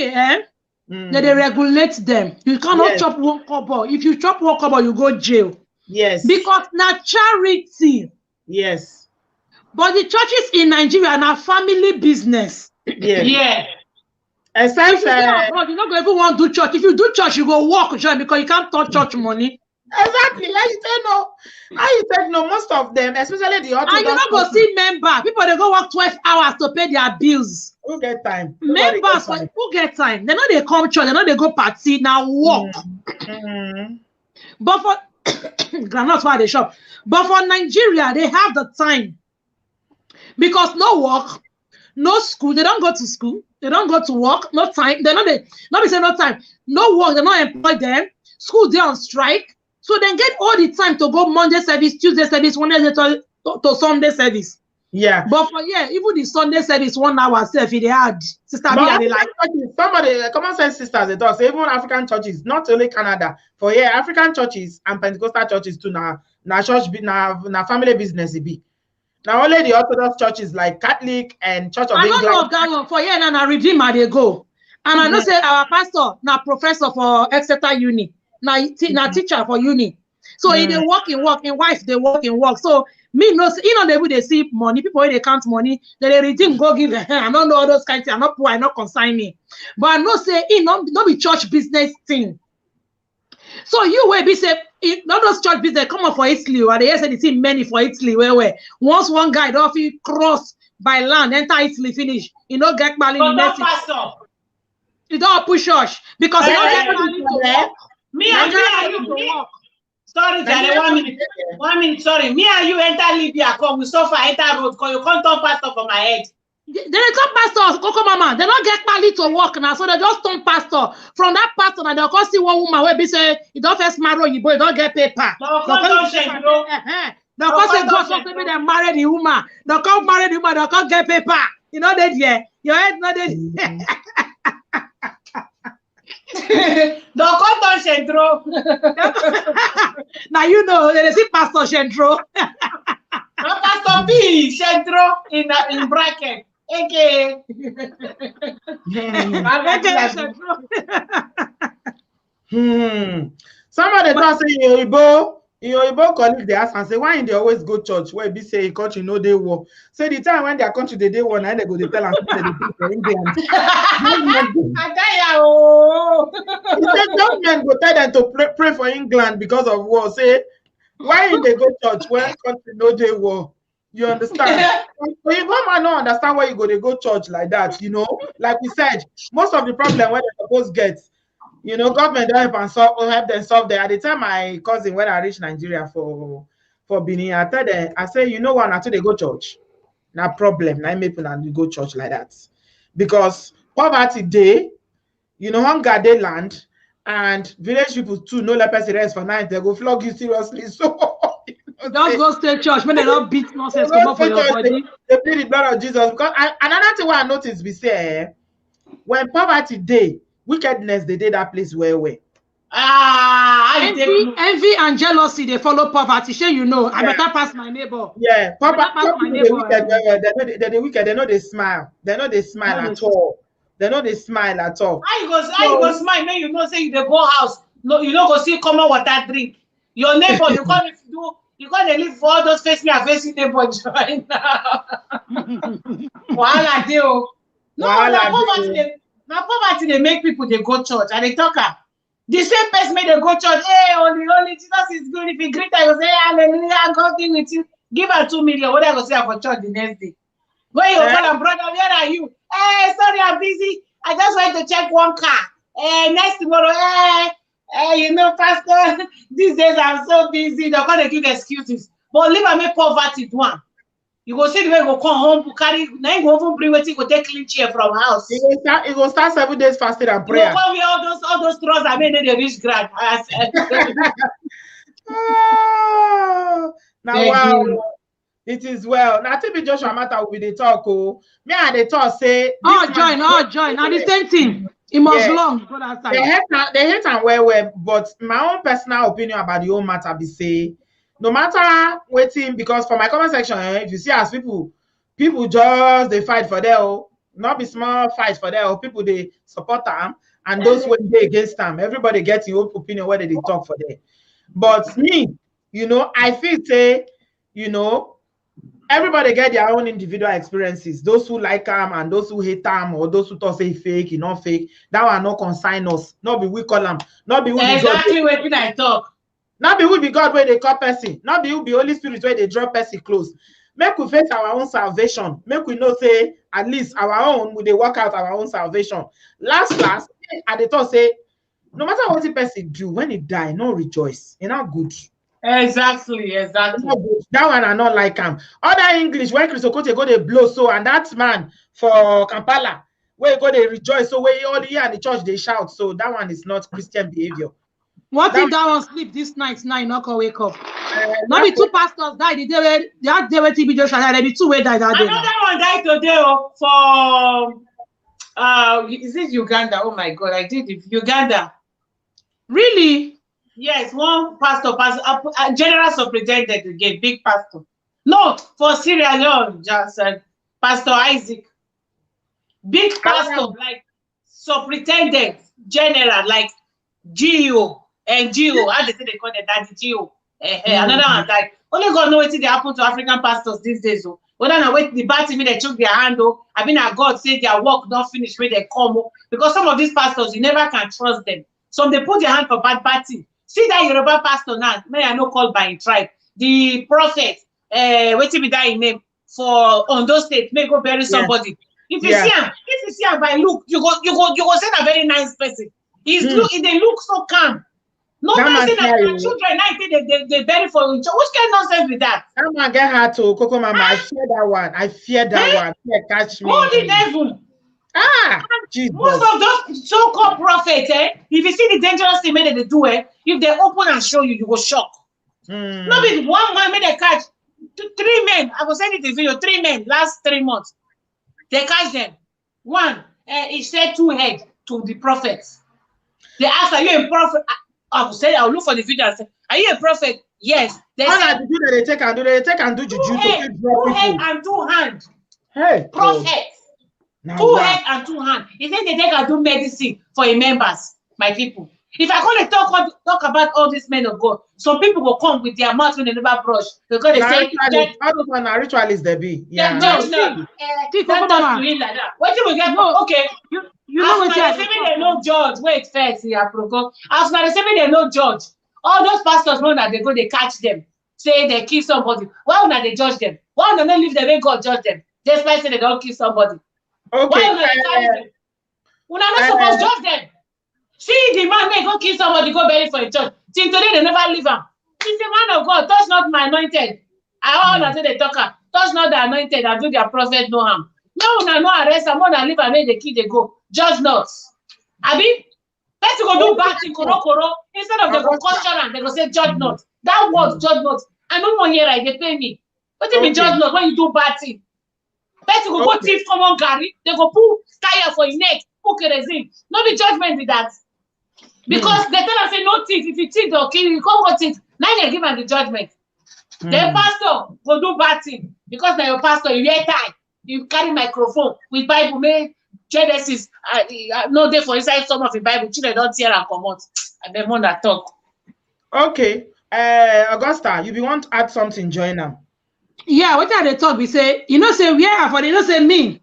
they regulate them. You cannot chop one kobo. If you chop one kobo, you go jail. Yes. Because now charity. Yes. But the churches in Nigeria are now family business. Yeah. Yeah. Except you're not going to even want to do church. If you do church, you go walk church because you can't touch church money. Exactly. How you say no? Most of them, especially the Orthodox. And you not go see member. People they go work 12 hours to pay their bills. Who get time? Members, who get time? They know they come church. They know they go party. Now walk. But for not why they shop. But for Nigeria, they have the time because no work, no school. They don't go to school. They don't go to work. No time. They not be saying no time. No work. They not employ them. School they on strike. So they get all the time to go Monday service, Tuesday service, Wednesday to Sunday service. Yeah. But for even the Sunday service 1 hour self they had sister be like somebody common sense sisters they talk. So even African churches, not only Canada, for here African churches and Pentecostal churches too now church be now family business it be. Now only the Orthodox churches like Catholic and Church of I England. don't know of that one for here and Redeemer they go. And I know say our pastor now professor for Exeter Uni. Now teacher for uni. So he they work in wife, they work in work. So me no you know they see money, people when they count money, they redeem go give I don't know all those kinds of things. I'm not poor, I not consign me. But I know say it not be church business thing. So you will be say not those church business come up for Italy or they say they see many for Italy where once one guy don't feel cross by land enter Italy finish you know get money in the pastor. You don't push us because you don't get money to work. Me and you sorry Jare, 1 minute 1 minute sorry me and you enter Libya come we suffer enter road because you can't turn pastor for my head. They turn pastor, Coco Mama. They don't get money to work now, so they just turn pastor. From that pastor, now they'll come see one woman where be say, you don't first marry you, but you don't get paper. They'll come say, God something they marry the woman. They'll come marry the woman, they'll come get paper. You know that, yeah. Your head not that. They'll come down Shendro. Now you know, they see Pastor Shendro. Pastor B, Shendro in bracket. Okay. Somebody talk say your Igbo colleague they ask and say why they always go church where be say country no dey war. Say the time when their country they war now they go they tell and say they pray for England. Government go tell them to pray for England because of war. Say why they go church when country no dey war? You understand? So you man don't understand why you go church like that, you know. Like we said, most of the problem when they supposed get, you know, government don't help them solve there. At the time my cousin when I reached Nigeria for Benin, I tell them, I say, you know what, until they go church. No problem. Now make people go church like that. Because poverty day, you know, hunger day land, and village people too no let person rest for night, they go flog you seriously. So just go stay church when they don't beat nonsense come up for your body. They plead the blood of Jesus. Because another thing I noticed we say when poverty day, wickedness they did that place where envy and jealousy they follow poverty. Sure, you know, I better pass my neighbor. Yeah, poverty they wicked, they know they smile. They know they smile at all. They know they smile at all. How you go smile? Now you know say you dey go house. No, you don't go see common water drink. Your neighbor, you can't live for all those face me and facing neighbor join now. Wahala dey o. No, poverty they make people they go church and they talk the same person made they go church. Hey, only Jesus is good. If you greet her, you say hallelujah, God be with you. Give her 2 million. What I go say for church the next day? When you call her brother, where are you? Hey, sorry, I'm busy. I just went to check one car. Hey, next tomorrow, hey, you know, pastor, these days I'm so busy. They're going to give excuses. But leave and make poverty one. You go see the way you go come home to carry, now you go even bring what you go take clean chair from house. You go start 7 days fasting and prayer. You go come with all those trust I made in the rich grand. Now wow. It is well. Now, TB Joshua matter will be the talk. Oh, me and the talk say. Join. Now the same thing. It must long. They hate and well, but my own personal opinion about the whole matter be say, no matter waiting, because for my comment section, if you see as people just they fight for them, not be small fight for them. People they support them, and those when they against them. Everybody gets your own opinion whether they talk for them. But me, you know, I feel say, you know. Everybody get their own individual experiences. Those who like them and those who hate them, or those who talk say fake, you not fake. That one not consign us. Not be we call them. Not be we exactly what I talk. Not be we be God where they call person. Not be we be Holy Spirit where they draw person close. Make we face our own salvation. Make we know say at least our own we they work out our own salvation. Last, at the top say no matter what the person do when he die, no rejoice. You're not good. Exactly. That one I not like him. Other English when Chris Okoche go they blow so, and that man for Kampala where go they rejoice so where all the year and the church they shout, so that one is not Christian behavior. What if that one sleep this night now? You not gonna wake up. Not be 2 pastors died. They were TB Joshua. There be 2 way died that day. Another one died today for is it Uganda? Oh my God, I did it. Uganda. Really? Yes, one pastor, general superintendent again, big pastor. No, for Sierra Leone, just Pastor Isaac. Big pastor, like superintendent general, like GO and GO. How they say they call it daddy GO. Another one like only God know what they happen to African pastors these days. Oh. Whether na wait the bad me they choke their hand. Oh. I mean, God say their work don't finish when they come. Oh. Because some of these pastors you never can trust them. Some they put their hand for bad thing. See that Yoruba pastor now, may I not call by tribe. The prophet, waiting be that in name for Ondo State, may go bury somebody. If you see him by look, you go say a very nice person. They look so calm. No person that children now they bury for each other. Which kind of nonsense with that? I'm gonna get her to Coco Mama. I fear that one. Yeah, catch me. Holy devil. Jesus. Most of those so-called prophets, if you see the dangerous thing they do, if they open and show you, you will shock. Not be one man made a catch 3 men. I was sending the video. 3 men last 3 months. They catch them. One, he said 2 heads to the prophets. They asked, "Are you a prophet?" I will say, "I'll look for the video and say, are you a prophet?" Yes. They said, they take and do juju. 2 head, 2 head and 2 hands. Hey, prophets. 2 head and 2 hands. He said they take and do medicine for your members, my people. If I want to talk about all these men of God, some people will come with their mouth when they never brush because they say ritualists they be. Yeah. What do we get? Okay. You know what they say they no judge. Wait first, as they say they no judge. All those pastors know that they go, they catch them, say they kill somebody. Why would they judge them? Why would they not leave the way God judge them? Despite saying they don't kill somebody. Okay. Why would they catch them? We're not supposed to judge them. See the man may go kill somebody, go bury for a church. Till today they never leave him. He's a man of God. Touch not my anointed. I want to say the talker. Touch not the anointed and do their prophet no harm. No, no arrest them. More than leave and let the kid they go. Judge not. Abi, let's go do bad thing, koro. Instead of the concussion and they go say judge not. That word judge not. I don't want here like they pay me. What do you mean judge not when you do bad thing? Let's go thief common Gary. They go pull tire for your neck, put kerosene. No be judgment with that. Because they tell us say no thief. If you thief or kill you, come go thief. Now they give them the judgment. The pastor will do bad thing because now your pastor you wear tie, you carry microphone with Bible made Genesis. No day for inside some of the Bible. Children don't hear and come out. And then one that talk. Okay, Augusta, you be want to add something? Join them. Yeah, what are they talk? We say say where for they don't say me.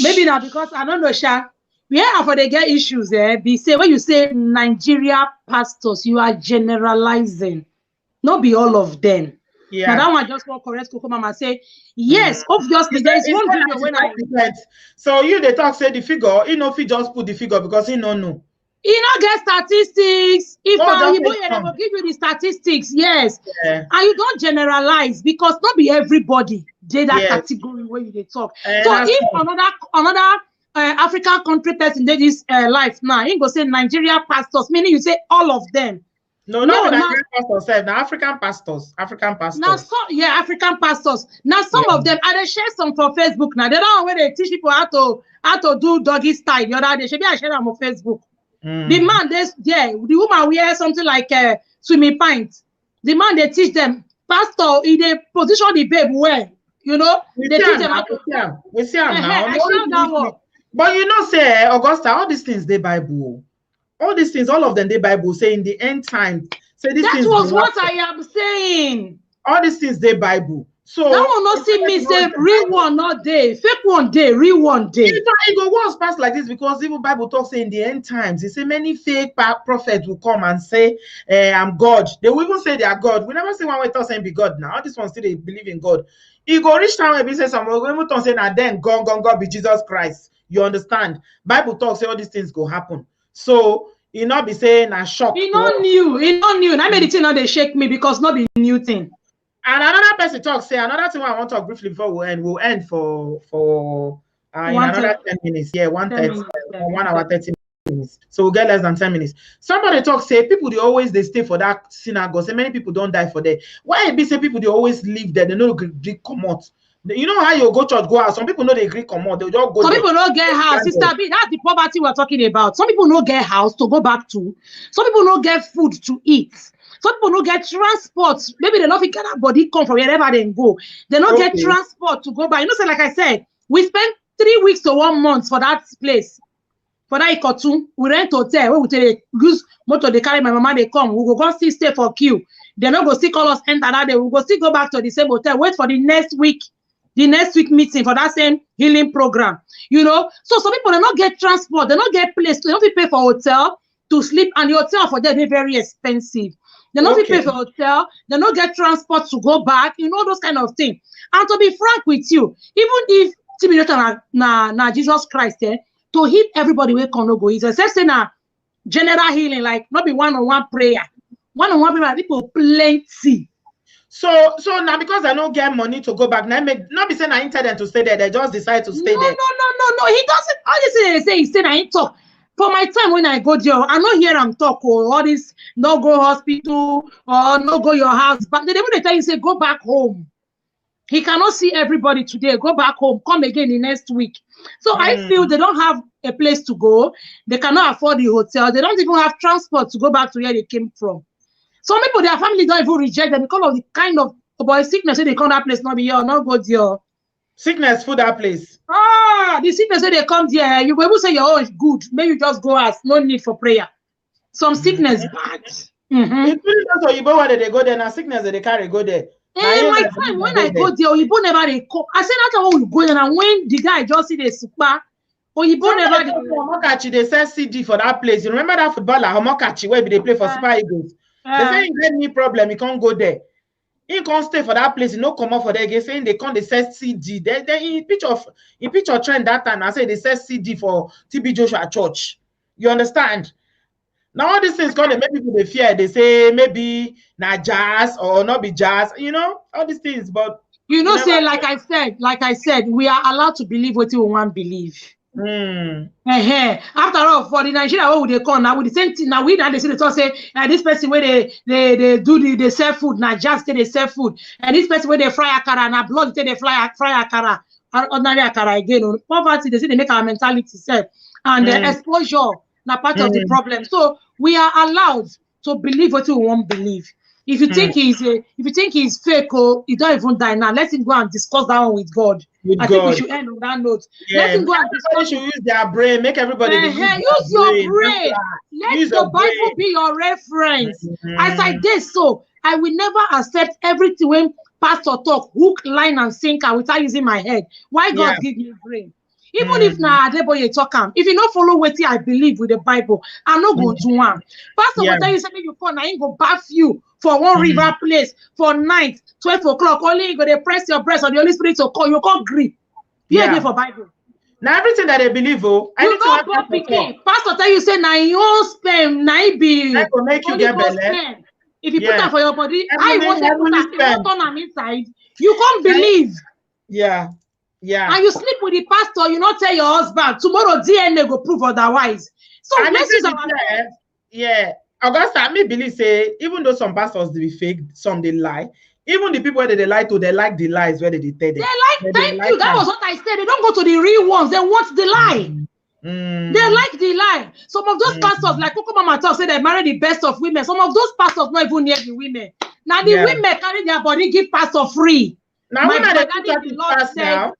Maybe not because I don't know, Sha. Where for they get issues be say when you say Nigeria pastors, you are generalizing. Not be all of them. Yeah. Now that one just want correct Coco Mama say yes, obviously there is one video when so you the talk say the figure, if you just put the figure because he no know. He not get statistics. If they will give you the statistics, yes. Yeah. And you don't generalize because not be everybody did that category where you talk. So if another African country person did this life now, you go say Nigeria pastors, meaning you say all of them. No, Nigerian pastors, now African pastors. Now African pastors. Now some of them, and they share some for Facebook. Now they don't know where they teach people how to do doggy style. The other day, should be I share them on Facebook. The man, the woman wear something like swimming pants. The man they teach them, pastor, they position the babe well. You know, they teach them how to. We see them now. But you know, say Augusta, all these things they Bible. All these things, all of them, the Bible say in the end time. Say these things. That was what I am saying. All these things, they Bible. So that one not see me say real one not day, fake one day, real one day. It go once pass like this because even Bible talks say in the end times. They say many fake prophets will come and say, "I'm God." They will even say they are God. We never see one way talk saying be God now. All these ones still they believe in God. He go reach time where he say someone will even say now then God be Jesus Christ. You understand? Bible talks say all these things go happen. So he not be saying a shock. He not new. And I made it not they shake me because not be new thing. And another person talk say another thing I want to talk briefly before we'll end for in another 10 minutes. Yeah, 1 hour 30 minutes. So we'll get less than 10 minutes. Somebody talk say people they stay for that synagogue. Say many people don't die for that. Why it be say people they always live there? They no agree come out. You know how you go church, go out. Some people know they agree come out. They just go. Some people don't get house, Sister B. That's the poverty we're talking about. Some people don't get house to go back to. Some people don't get food to eat. Some people don't get transport. Maybe they don't get a body come from wherever they go. They don't get transport to go by. You know, so like I said, we spent 3 weeks to 1 month for that place. For that Ikotu, we rent hotel. We will use motor. They carry my mama. They come. We go still stay for queue. They not go still call us enter that day. We go still go back to the same hotel. Wait for the next week meeting for that same healing program. You know, so some people they not get transport. They not get place. They don't pay for hotel to sleep, and the hotel for them is very expensive. They not pay for hotel. They not get transport to go back. You know, those kind of things. And to be frank with you, even if na Jesus Christ to heal everybody we can go is except say na general healing, like not be one-on-one prayer. One-on-one prayer, people plenty. So now because I don't get money to go back, now not be saying I intend them to stay there. They just decide to stay there. No. He doesn't. All this they say he said I ain't talk. For my time when I go there, I not hear him talk or all this no go hospital or no go your house. But they even tell you say go back home. He cannot see everybody today. Go back home. Come again the next week. So I feel they don't have a place to go. They cannot afford the hotel. They don't even have transport to go back to where they came from. Some people, their family don't even reject them because of the kind of sickness. So they come that place, not be here, not go there. Sickness for that place. The sickness say they come there. You will say your own is good. Maybe you just go ask. No need for prayer. Some sickness bad. It's really not Oyibo where they go there. Now sickness that they carry go there. My time when I go there, Oyibo never they come. I said that's how we go there. And when the guy just see the super, Oyibo never they Homokachi, they sell CD for that place. You remember that footballer Homokachi where they play for Super Eagles? They say he get any problem, he can't go there. He can't stay for that place. He no come up for there again. Saying they can't. They sell CD. Then in picture trend that time. I say they sell CD for TB Joshua Church. You understand? Now all these things come. They make people they fear. They say maybe not jazz or not be jazz. You know all these things. But you know, say like I said, we are allowed to believe what we want to believe. After all, for the Nigeria, what would they call now with the same thing? Now we they say this person where they do the sell food, now just they sell food, and this person where they fry akara, now blood they fry akara, ordinary akara again. Poverty, they say they make our mentality self, and the exposure now part of the problem. So we are allowed to believe what we want to believe. If you think he's fake, he don't even die now. Let him go and discuss that one with God. I think we should end on that note. Yeah, let him go and discuss. Should use their brain. Make everybody use your brain. Let the Bible be your reference. As I did so, I will never accept everything when pastor talk hook, line, and sinker without using my head. Why God give me brain? Even if na Adeboye talk am, if you not follow what I believe with the Bible, I'm not going to one. Pastor will tell you something you call, I ain't go bath you for one river place for night, 12 o'clock. Only you go to press your breast on the Holy Spirit to call you can't grip. Yeah, for Bible. Now everything that they believe, you not go begin. Pastor tell you say na your sperm, na be. That will make you get better. If you put that for your body, I want to put that on am inside. You can't believe. Yeah. And you sleep with the pastor, you not tell your husband. Tomorrow DNA go prove otherwise. So let's use our Augusta, me believe say even though some pastors they be fake, some they lie. Even the people that they lie to, they like the lies where they tell them. Thank you. That was what I said. They don't go to the real ones. They want the lie. They like the lie. Some of those pastors, like Coco Mama talk, say they marry the best of women. Some of those pastors not even near the women. Now the women carry their body, give pastor free. Now women they put church pass now.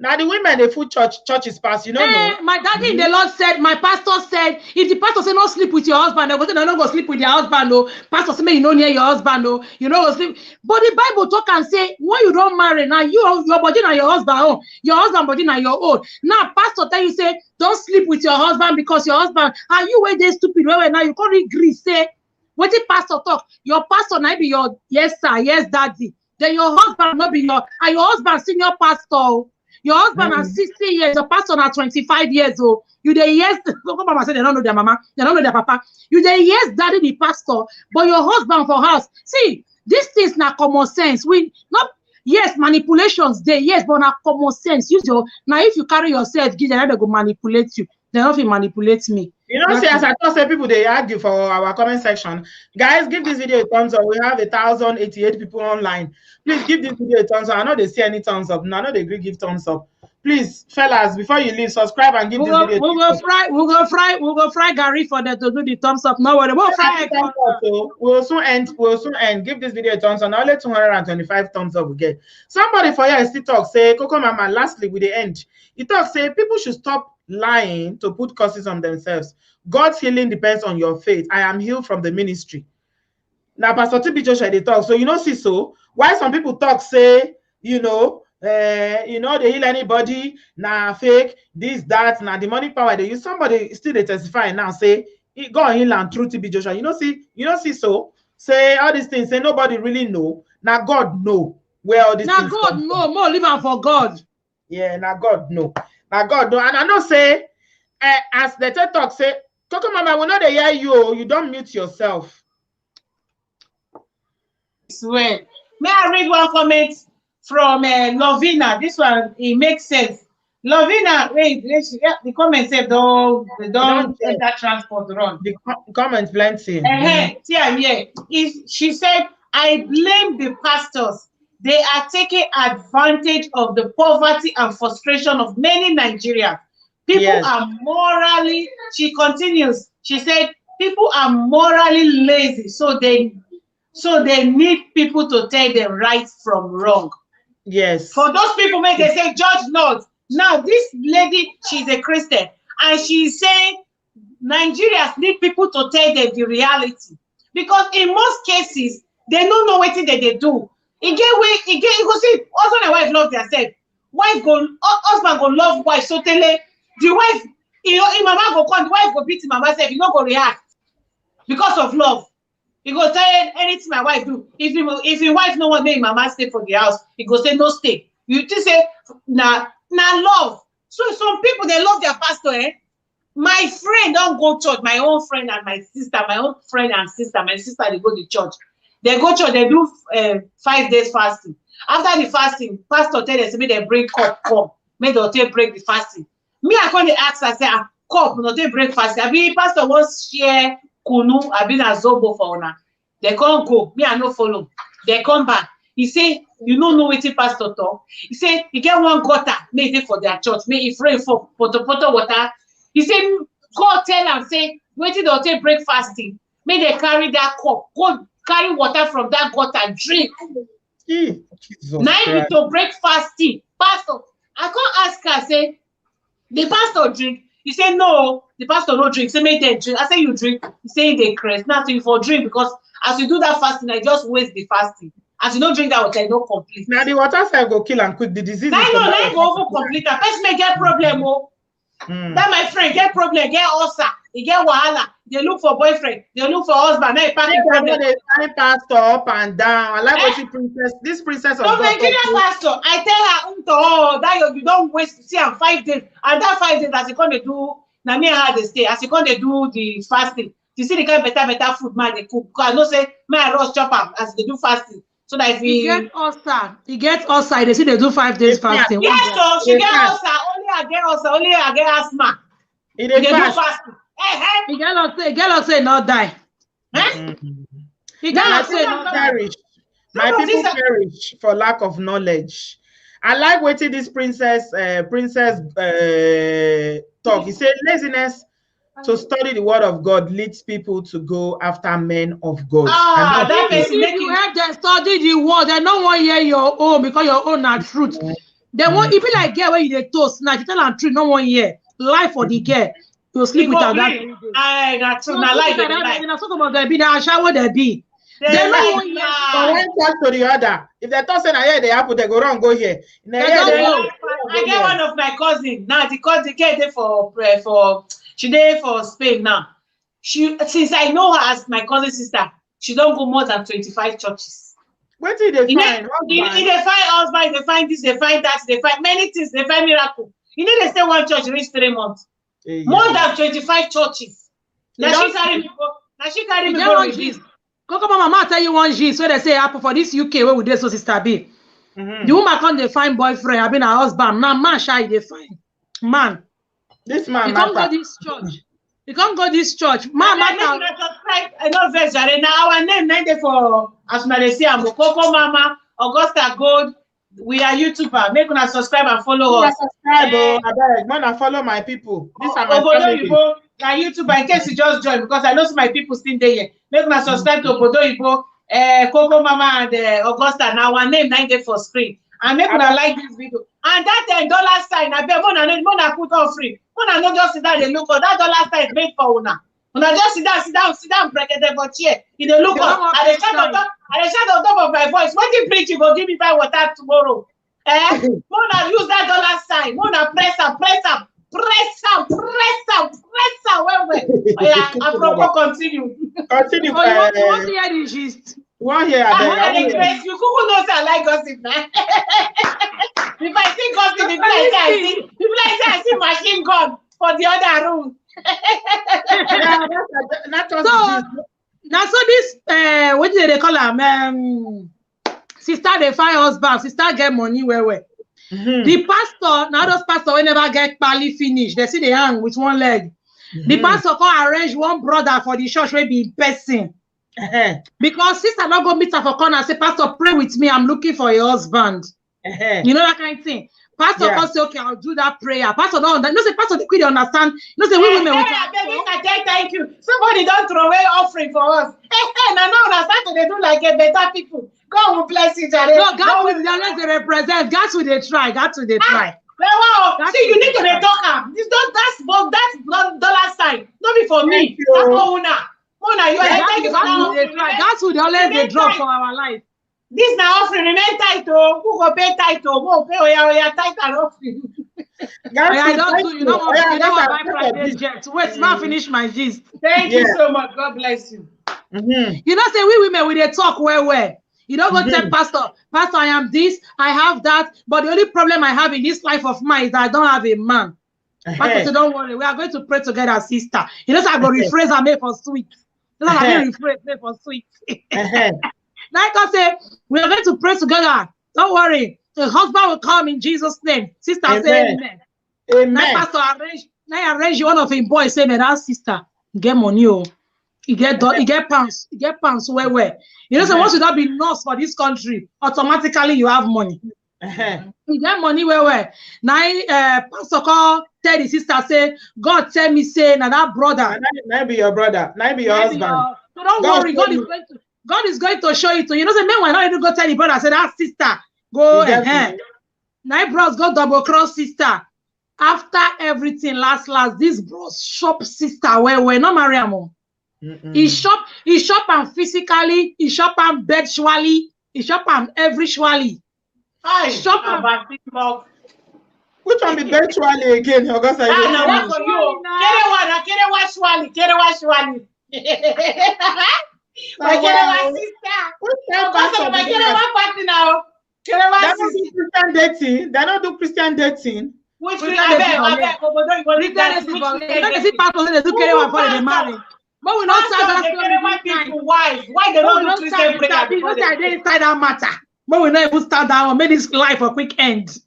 Now the women they put churches pass. You don't know. My daddy in the Lord said, my pastor said, if the pastor say no sleep with your husband, they go say no go sleep with your husband. No, pastor say you know near your husband. No, you know go sleep. But the Bible talk and say when you don't marry now, your body and your husband own, your husband body and your own. Now pastor tell you say don't sleep with your husband because your husband and you where they stupid where now you can't agree say what the pastor talk. Your pastor now be your yes sir, yes daddy. Then your husband not be your and your husband senior pastor. Your husband are 60 years, your pastor are 25 years old. You the yes, Mama said they don't know their mama, they don't know their papa. You the yes, daddy, the pastor, but your husband for house. See, these things not common sense. We not yes, manipulations there, yes, but not common sense. Use your now if you carry yourself, give them they go manipulate you. They don't manipulate me. You know, see, as I thought, say people they argue for our comment section. Guys, give this video a thumbs up. We have 1,088 people online. Please give this video a thumbs up. I know they see any thumbs up. No, I know they agree give thumbs up. Please, fellas, before you leave, subscribe and give this video. We'll go fry Gary for them to do the thumbs up. No worry, we'll fry it. We'll soon end. Give this video a thumbs up. Only 225 thumbs up we get. Somebody for here still talk say, Coco Mama, lastly with the end. He talk say people should stop lying to put curses on themselves. God's healing depends on your faith. I am healed from the ministry. Now, Pastor TB Joshua they talk. So you know, see, so why some people talk say, they heal anybody, nah fake, this, that, nah demonic power. They use somebody still they testify now, say God heal and through TB Joshua. See, so say all these things, say nobody really know. Now God know where all these things. Now God know, more live on for God. Yeah, now God know. Now God know. And I know say, as the TED talk say, Coco Mama, we know they hear you don't mute yourself. Well, may I read one comment from Lovina? This one, it makes sense. Lovina, wait, the comment said don't let that transport run. The comment plenty. See, I'm here. She said, I blame the pastors. They are taking advantage of the poverty and frustration of many Nigerians. People are morally, she continues, she said, people are morally lazy, so they need people to tell them right from wrong. Yes. For those people, when they say judge not. Now, this lady, she's a Christian, and she's saying Nigerians need people to tell them the reality. Because in most cases, they don't know what they do. You go see, husband and wife love themselves. Husband go love wife, so tell her, the wife, if mama go come, the wife go beat mama self, you not go react because of love. He go tell anything my wife do. If your wife no want make mama stay for the house, he go say no stay. You just say nah love. So some people they love their pastor. My friend don't go church. My own friend and my sister, my own friend and sister, my sister they go to church. They go church. They do 5 days fasting. After the fasting, pastor tell them say they bring cup come. Make they break the fasting. Me I come dey ask I say cup no dey break fasting. I be pastor wants share kunu, I been a zobo for una. They can't go. Me, I no follow. They come back. He say, you don't know what the pastor talk. He say, you get one gutter, make it for their church. Make it free for poto water. He say, go tell and say, wait till they break fasting. May they carry that cup. Go carry water from that gutter, drink. Now you to break fasting. Pastor, I can't ask her, say, the pastor drink. He said, no, the pastor no drink. Say, make them drink. I say, you drink. He say, they crest. Nothing for drink because as you do that fasting, I just waste the fasting. As you don't drink that water, no complete. Now the water cell go kill and quick the disease. I go over complete. A person may get problem. That my friend get problem, get ulcer, he get wahala. They look for boyfriend, they look for husband. Now he pack the problem. They carry pastor up and down. I like what she this princess of God. Nigerian pastor, I tell her, that you don't waste. See, I'm 5 days, and that 5 days as you come to do. Now me and her they stay. As you come to do the fasting, you see the kind of better food man they cook. Because I know say my roast chop up as they do fasting. So that if he get ulcer, they see they do 5 days fasting. Yes, so she get ulcer. Only I get ulcer. Only I get asthma. They do fasting. He get ulcer, not die. He get ulcer, not perish. My people perish for lack of knowledge. I like waiting this princess talk. He said laziness to study the word of God leads people to go after men of God. That person if you have them study the word, they don't want to hear your own because your own are truth. They want if you like get where you toast now, you tell them truth, no one hear. Life for the girl. You sleep without that. That's true. Now life. Talk about there be that shower there be. They don't want to hear. From one church to the other. If they talk say here they happen, they go wrong, go here. I get one of my cousins. Now the cousin get there for she there for Spain now. Since I know her as my cousin sister, she don't go more than 25 churches. What did they find? They find husband, they find this, they find that, they find many things, they find miracle. You know they stay one church reach 3 months. More than 25 churches. Now she carry me go with this. Coco Mama tell you one G, so they say happen for this UK where would they so sister be. The woman can't they find boyfriend, I've been her husband. Now man shy they find. Man. This man, you can't go this church. You can't go this church. Man, I know verse now our name for as they say Coco Mama, Augusta Gold, We are YouTuber. Make una subscribe and follow us. Subscribe, I beg. Wanna follow my people. These are my Obodo family. Ibo, na YouTuber. In case you just join, because I know some my people still there here. Make una subscribe to Obodo Ibo, Coco Mama and Augusta. Now our name 90 for screen. And make una like this video. And that $10 sign, I bet mona put on free. Mona not just sit down and look up. That dollar sign is made for una. Una just sit down, break it for chair. In the look up, and the shout on top of my voice. When you preach, you go give me buy water tomorrow. Mona use that dollar sign. Mona press up. Yeah, apropos continue. Continue. Oh, you want to hear the gist? One here, I beg. You could know I like gossip now. If I see gossip, I see machine gun for the other room. Now so this what do they call them? Sister they find husband, sister get money where. The pastor, now those pastor will never get pali finish. They see they hang with one leg. The pastor can arrange one brother for the church will be in person. Because sister not go meet her for corner and say, Pastor, pray with me. I'm looking for a husband. You know that kind of thing. Pastor can say, okay, I'll do that prayer. Pastor don't understand. You know, say Pastor they understand. You know, say we women thank you. Somebody don't throw away offering for us. Now understand they do like a better people. God will bless you, Jare. No, God will unless they represent. God will they try. God will they try. Wow. See, you need to talk. That's dollar sign. Not be for me. That's for Una. Mona, you are thank you for that. That's what they always they drop for our life. This now offering remain tight. Who go pay tight? Who pay? Oya tight and offering. I don't do. You know what? You know what? My private jet. Wait, now finish my gist. Thank you so much. God bless you. You know, say we women we they talk where. You don't go tell pastor, I am this, I have that, but the only problem I have in this life of mine is that I don't have a man. Pastor said, don't worry, we are going to pray together, sister. You know, so I go rephrase and make for sweet. You know, I rephrase, make for sweet. Like I say, we are going to pray together. Don't worry, the husband will come in Jesus' name. Sister say amen. Amen. Now pastor arrange one of his boys say, man, that sister get money. You get pounds, where. You know, so once you don't be nurse for this country, automatically you have money. You get money where. Now, pastor call, tell the sister, say, God tell me, say, now that brother. Now be your brother, now be your husband. So don't worry, God is going to show it to you. You know, say, men will not even go tell the brother, say, that sister, go ahead. Now, bros, go double cross sister. After everything, last, this bros shop sister, where, not marry him. He shop and physically, he shop and virtually, he shop and every-surely. Shop and which one be virtually again? Augusta, no, that's for you. Kerewa shwali. My Kerewa sister. My Kerewa party now. Kerewa sister. Christian dating. They don't do Christian dating. Which I beg. But we not start that people. Why they don't do Christian prayer? Because I didn't inside that matter. But we not even start that one. Make this life a quick end.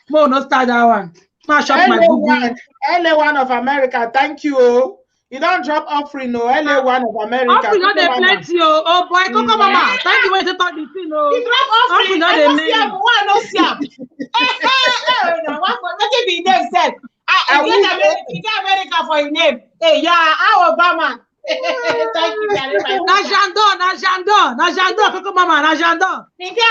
But we not start that one. Smash up my Google. LA1 of America, thank you. You don't drop offering, no. LA1 of America. Offering not the plenty, oh boy, Coco Mama. Thank you for the talk the thing, oh. You drop offering, I don't see him. Why not see him? What if he never said? I get America for his name. Hey, yeah, our Obama. Thank you very much. Na Jandon, Coco Mama, na Jandon. He get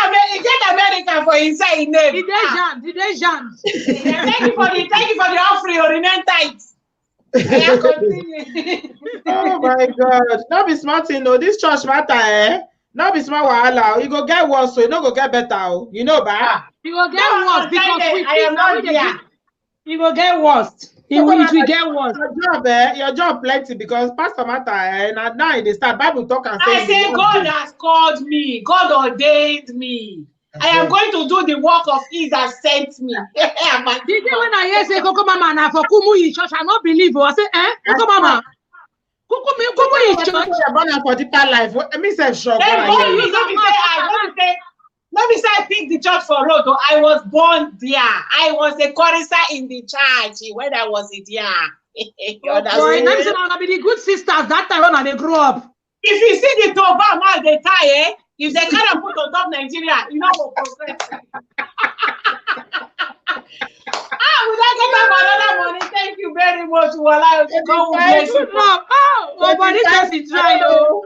America for inside his name. He dey Jan. Thank you for the offering. Remain tight. Oh my God! Not be smart, you know. This church matter, Not be smart wahala. You go get worse, so you no go get better. You know, ba? You go get worse because I am not there. You go get worse. It will get worse. Your job plenty because Pastor Martha now they start Bible talk and say. I say God has called me. God ordained me. I am going to do the work of He that sent me. The day when I hear say Coco Mama na for Kumu in church, I not believe. I say, Coco Mama. Kumu in church. Born for deeper life. Me say sure. Let me say I picked the church for road. I was born there. I was a chorister in the church when I was there. Boy, now be the good sisters that time when they grew up. If you see the Toba man, they tie, if they kind of put on top Nigeria, you know what progress. We don't get up another money. Thank you very much. God will bless you. But this just is try, though.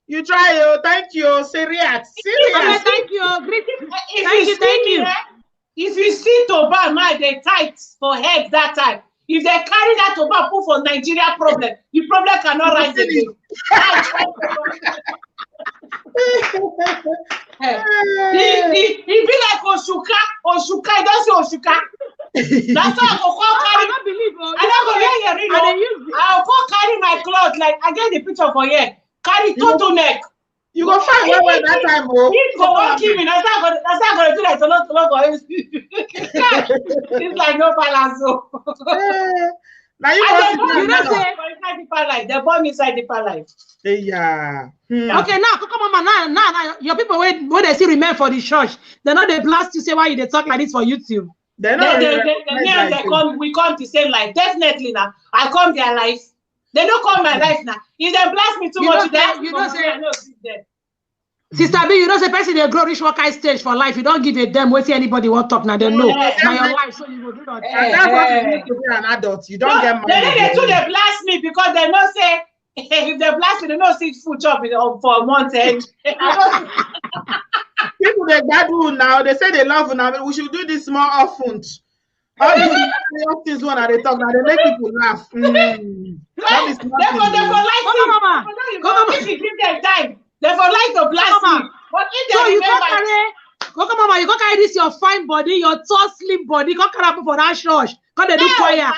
You try, thank you. Serious. Thank you. Thank you. If you see Toba, they tight for head that time. If they carry that Toba put for Nigeria problem, the problem cannot rise again. He be like Oshuka. I don't see Oshuka. That's why I don't believe. I'll go carry my clothes. Like I get the picture for here. Carry total neck. You go find one that time, He go walk me. That's not gonna do like a lot for him. It's like no balance. Now you know say inside deeper life. They born inside deeper life. Yeah. Okay, now come on, now your people when they still remain for the church, they're not the blast to say why they talk like this for YouTube. They come, we come to same life. Definitely now. I come their life. They don't come my life now. If they blast me too much, you don't say. Sister B, you don't say person they grow rich work high stage for life. You don't give a damn what anybody want talk now. They know now your life, so you will do that. That's what you need to be an adult. You don't get money. They blast me because they not say if they blast me, they don't see food job for a month. People they do now, they say they love you now. We should do this more often. All these one they talk now, they make people laugh. They for like if you give them time, they for like to blast me. But if they Mama, you go carry this your fine body, your tall slim body, go carry up for that church. Come they do choir.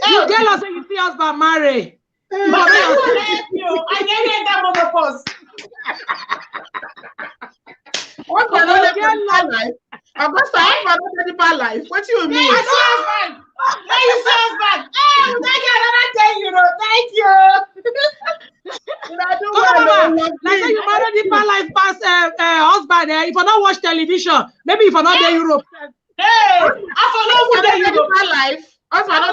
You tell us when you see us by marry. But I never had that monopause. What for not life? I'm going to have another deeper life. What do you mean? I don't have Why you so bad? Thank you, another 10 euro. Thank you. Like you marry deeper life past husband. If I not watch television, maybe if I not there Europe. Hey, I for not Europe life. I for not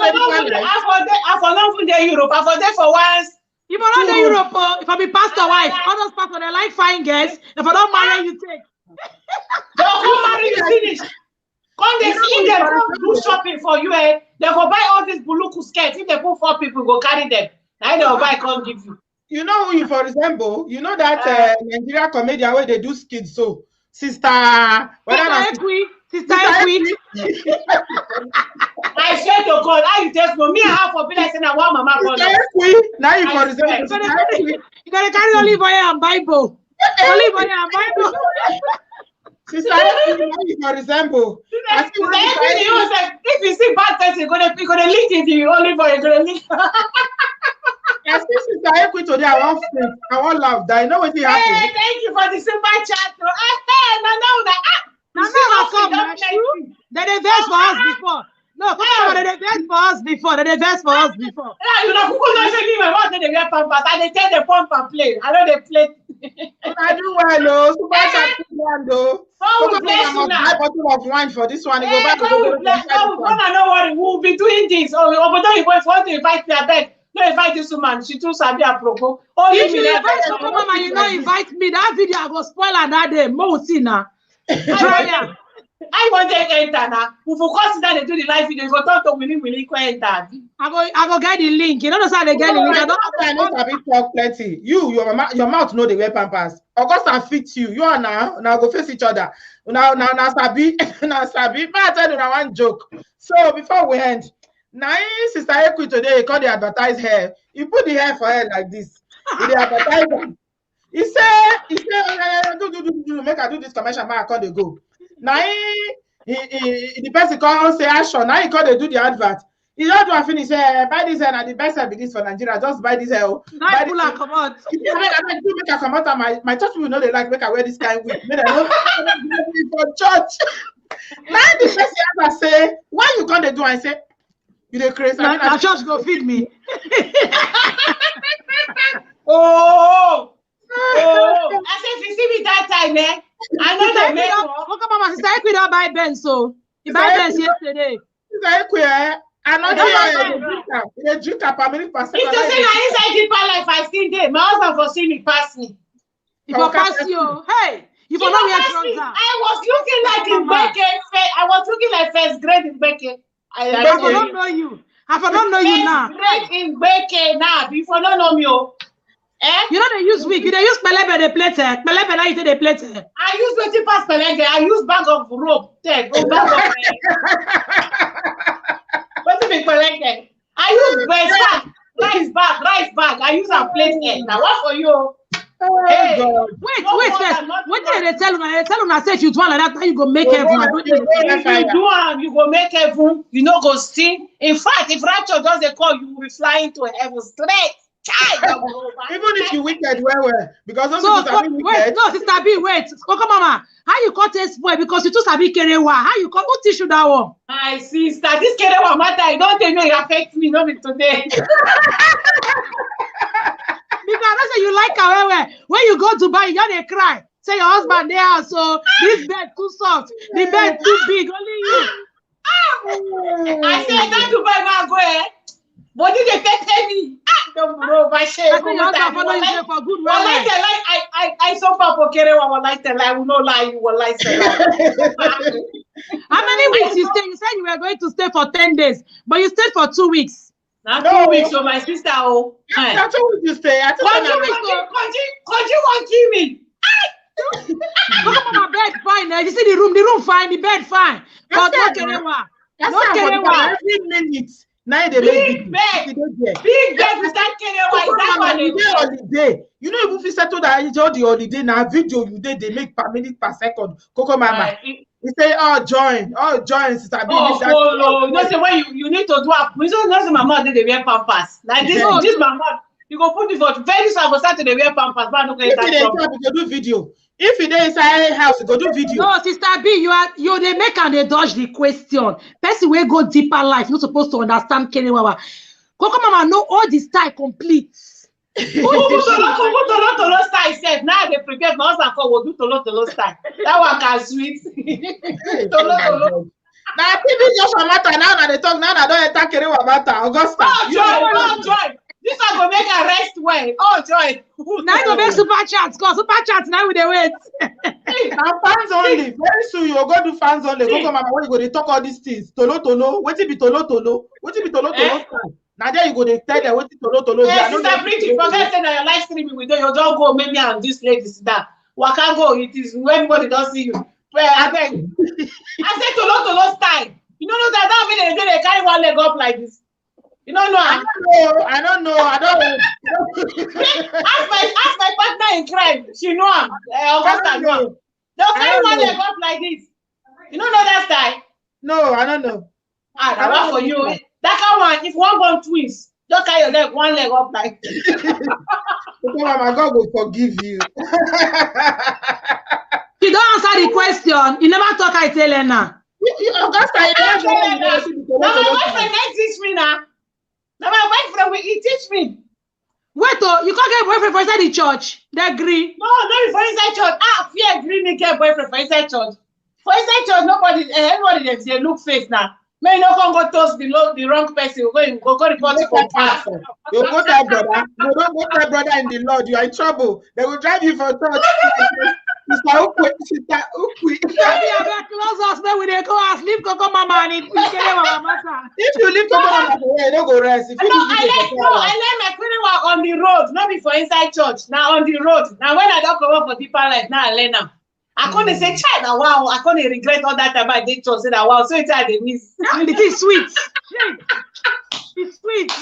Europe. I for there for once. If I not there Europe, if I be pastor wife, all those pastor they like fine girls. If I don't marry, you take. Don't come marry you finish. Come they see them do shopping for you. They go buy all these buluku skirts. If they put 4 people, go carry them. Now they will buy, come give you. You know who you for example? You know that Nigeria comedian where they do skits. So Sister Ekwi. I swear to God, how you test me? I have for be like saying I want mama brother. Now you for example. You gotta carry olive oil and Bible. Olive oil and Bible. Sister, you for example. If you see bad person, you're gonna link it to your olive oil. You're gonna link. I see Sister Ekwi today. I want love. That you know what happened. Hey, thank you for the super chat. They vex for us before. No, they vex for us before. You know, who don't say me what they wear pampers? I they take the pump and play. I know they play. I do well, though. Super chat though. Buy bottle of wine for this one. Go back to the we'll be doing this. But don't you want to invite me? I beg. No, invite this woman. She too sabi apropos. If you invite some mama, you know, invite me. That video I go spoil another day. More see now. I want to enter now. If you consider they do the live video, you go talk to Willie enter. I go get the link. You know how they get the link. I don't talk plenty. Your mouth know the wear pampers. Augusta fit you. You are now go face each other. Now sabi. But I tell you one joke. So before we end, now Sister Ekwi today call the advertise hair. You put the hair for her like this. The advertiser. He say, do make I do this commercial. Man, I call the go. Now the person call say action. Now he call they do the advert. He don't do a finish. Buy this hair. The best hair be this for Nigeria. Just buy this hair. Buy pull and come out. Make a come out. My church people know they like make I wear this kind of wig. Make I know for church. Now the person ever say, why you can't they do? I say, you the crazy. Now church go feed me. Oh, I said, if you see me that time, I know the man. Look at Mama, Sister Ekwi don't buy Benz, so he buy Benz yesterday. Sister Ekwi, I know they drink a family person. If you say that inside deeper life, I still there. My husband for see me pass me. If I pass you, hey, You for not wear trouser. I was looking like in Becky. I was looking like first grade in Becky. I don't know you. I don't know you now. First grade in Becky now. Before don't know me. You know they use wig. They use pelebe de plate. Pelebe na ite de plate. I use 20 pass pelebe. I use bag of rope. Bag of what is pelebe? I use rice bag. I use a plate egg. Now what for you? Oh, hey, God. Wait first. What did they tell you? They tell you say you do one like that, you go make heaven. If you do one, you go make heaven. You know go see. In fact, if rapture does they call, you will fly into heaven straight. Even if you wicked, where because some so, people wait, no, Sister B, wait. Coco Mama, how you call this boy? Because you too sabi kerewa. How you call? Who teach you that one? My sister, this kerewa matter. I don't tell me it affects me. Not today. Because I say you like her when you go to buy, you don't cry. Say your husband there, so this bed too soft, the bed too big, only you. I say I don't to buy my go ahead. But did they pay me? Don't bro, my share. I for good I so far for Kerewa, I will not lie, you will lie. How many weeks you stay? You said you were going to stay for 10 days, but you stayed for 2 weeks. Now 2 weeks, so my sister, oh. That's how you stay. I told you, won't kill me. Look at my bed fine. You see the room fine, the bed fine. But no Kerewa. No Kerewa. Every minute. Now they big bed without Kerewa. Is that what they holiday? You know, if you settle that it's all the holiday now, video you did they make per minute per second. Coco Mama. You say, join, sister. No. You know, say when you need to do a. You know, say my mom did the wear pampers. Like this, this my mom. You go put it for very soon. I go start to the wear pampers. But I don't get that. You do video. If you dey inside house, you go do video. No, Sister B, you they make and they dodge the question. Person will go deeper life. You're not supposed to understand Kerewa. Coco Mama know all the style complete. Tolo style said now they prepare for us and will do tolo style. That one can sweet. Tolo. Now TV just matter now they talk now. I don't enter Kerewa matter. Augusta. Joy. This one go make a rest well. Joy. Now you go make super chats. Cause super chats now with the wait. Now fans only. Very soon you go do fans only. Go come when you go they talk all these things. Tolo. What it be tolo? What it be tolo style? Now there you go, they tell them what is tolo. Yes, Sister Bridget, forget saying that your live streaming with you don't go, maybe and this lady sit down. Waka go, it is when everybody don't see you. I beg. I said tolo style. You know that they carry one leg up like this. You don't know. I don't know. ask my partner in crime. She know him. Augusta know him. They'll carry one leg up like this. You don't know that style? No, I don't know. That one for you. That kind one, if one born twins, don't carry your leg, one leg up like my God will forgive you. You don't answer the question. You never talk, I tell her now. Augusta, now my boyfriend teach me now. Now my boyfriend will teach me. Wait, you can't get a boyfriend for inside the church. They agree. No, not for inside church. Fear agree me get a boyfriend for inside church. For inside church, everybody they look face now. May no come go toast the wrong person. Go report it for pastor. You go tell brother. You don't go tell brother in the Lord. You are in trouble. They will drive you for church. Sister Ukwi. Close us when we go and leave Coco Mama and if you leave Coco Mama, you don't go rest. I learn my Kerewa on the road, not before inside church. Now on the road. Now when I don't come up for deeper life, now I learn now. I couldn't say, child, now wow, I couldn't regret all that time I did church. Say that wow, so it's hard to miss. It is sweet. It's sweet.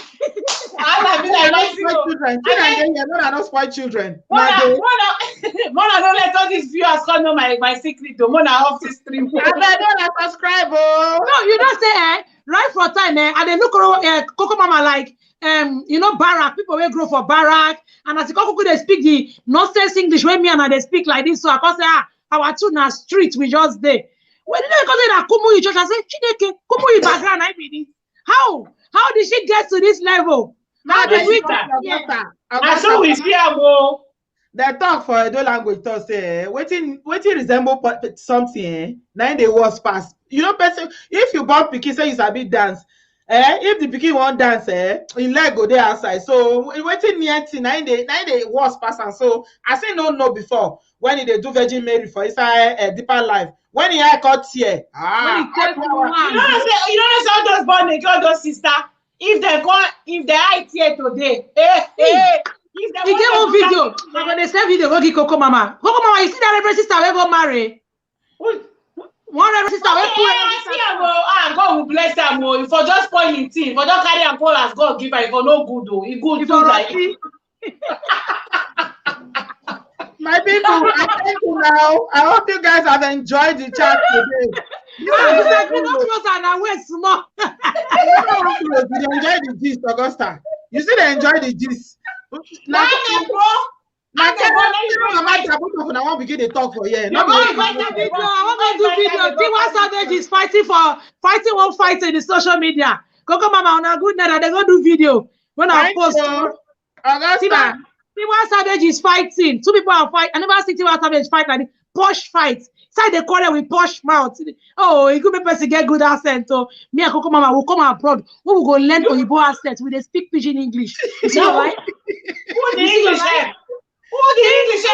I mean, I like children. Children, not spoil children. Mona, don't let all these viewers come know my secret. Mona off the stream. I don't subscribe. No, you don't say right for time. And they look Coco Mama like barrack. People will grow for barrack. And as the Coco they speak the nonsense English when me and they speak like this. So I can say our two na street we just there. When they go say that Kumu church, I say Chineke Kumu background I mean it. How did she get to this level? How did we get here? And so we see her. They talk for Edo language to say waiting resemble something. Now they was fast. You know, person if you born pikin say you sabi dance. if the pikin won't dance, in leg go there outside. So waiting near tea, now they was person. So I say no before when they do Virgin Mary for inside deeper life. When he cut here, you don't know all those born again, all those sister. If they eye here today, if they get one video, when they send video, go give Coco Mama. Coco Mama, you see that Reverend sister we go marry? One Reverend sister we put God will bless them. If for just spoiling thing, for don't carry and call as God give her, for no good though. It good too like. My people, I thank you now. I hope you guys have enjoyed the chat today. You don't close and I wait small. You enjoy the gist, Augusta. You see they enjoy the gist. Now, I want to begin to talk for you. I want to do video. Tiwa Savage is fighting one fight in the social media. Coco Mama on a good night, they go do video. When I post, Augusta. Tiwa Savage is fighting. Two people are fighting. I never see Tiwa Savage fight like posh fight. Inside the corner with posh mouth. Oh, it could be person get good accent. So me and Coco Mama will come abroad. We will go learn Oyibo accent. We they speak pidgin English. You see right? Who the English? Who the English?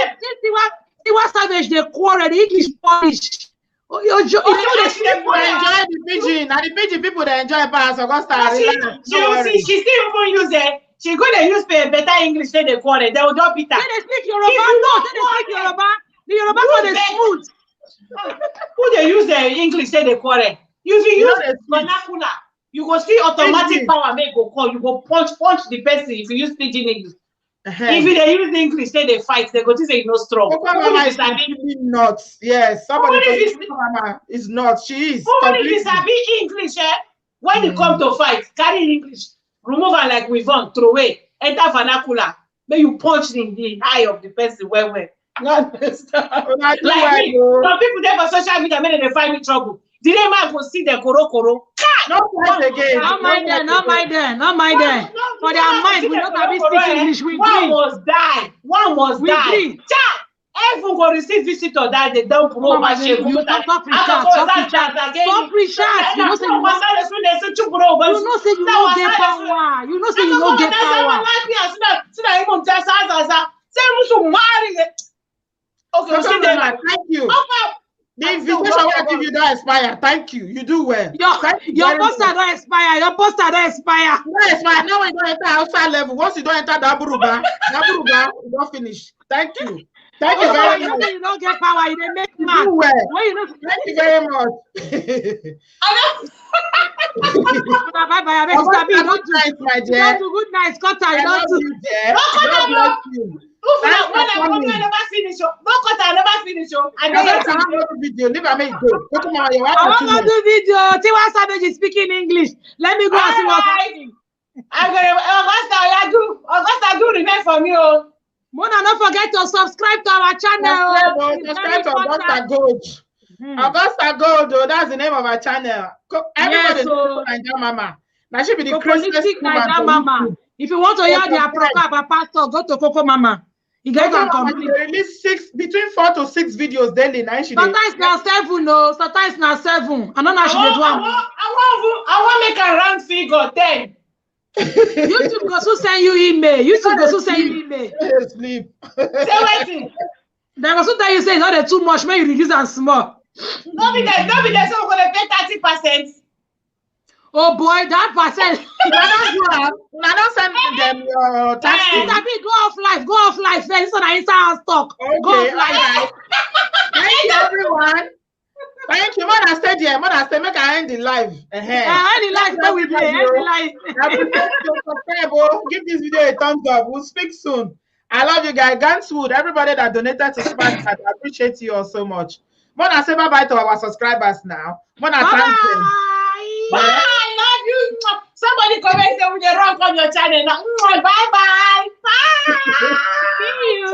Tiwa Savage they quarrel. The English Polish. People enjoy the pidgin. And the pidgin people they enjoy pass Augusta. She still even use it. She go to use better English than they quarrel. They will not beat her. They speak Yoruba. No, they speak Yoruba. The Yoruba for the smooth. Who they use the English say they quarrel? If you use vernacular, you go see automatic power make go call. You go punch the person if you use pidgin English. If they use the English, say they fight, they go to say no strong. Mama is not. Yes, somebody Mama is not. She is. Who is English? When it come to fight, carry English, remove her like we want, throw away, enter vernacular. Then you punch in the eye of the person well. Not like me. Some people there for social media, when they find me trouble. Did they man go see the koro? Not fight again. Not mind them. For their mind, we not have speak English. We One must die. Everyone go receive visitor that they don't promote my shame. You stop recharge. You know say you don't get power. You know say you don't get power. Okay, thank you. The invitation I give you don't expire. Thank you. You do well. Your poster don't expire. Don't expire. Now we don't enter outside level. Once you don't enter that buruba, you don't finish. Thank you. Thank you very much. You don't get power. You don't make man. Do well. Thank you very much. Bye. Don't do good night. Cut time. Don't do. When I never finish, I never finish. I don't do video. Leave me go. I want to do video. Tiwa Savage is speaking English. Let me go and see what's happening. I'm gonna Augusta do remain for me. Mona, don't forget to subscribe to our channel. Subscribe to Augusta Gold. Augusta Gold, that's the name of our channel. Everybody knows Naija Mama. Now she be the craziest Mama. If you want to hear their program, pastor, go to Coco Mama. You guys can complete. They release between 4 to 6 videos daily. Sometimes now 7, no. Sometimes now 7. I don't know she do one. I want make a round figure 10. YouTube go to send you email. Sleep. Say waiting. They go to tell you say not too much. May you reduce and small. No be there. So we're gonna pay 30%. Oh boy, that percent. I don't send them your tax. Go off life. This one I inside stock. Okay, go off life. Thank you, everyone. Thank you. Mother stay there. Mother stay. Make I end the live. End the live. Where we play. End the live. Give this video a thumbs up. We'll speak soon. I love you guys. Ganswood, everybody that donated to Spark, I appreciate you all so much. Mother say bye bye to our subscribers now. Mother thank them. Bye. I love you. Somebody comment say we dey run on your channel now. Bye bye. Bye. See you.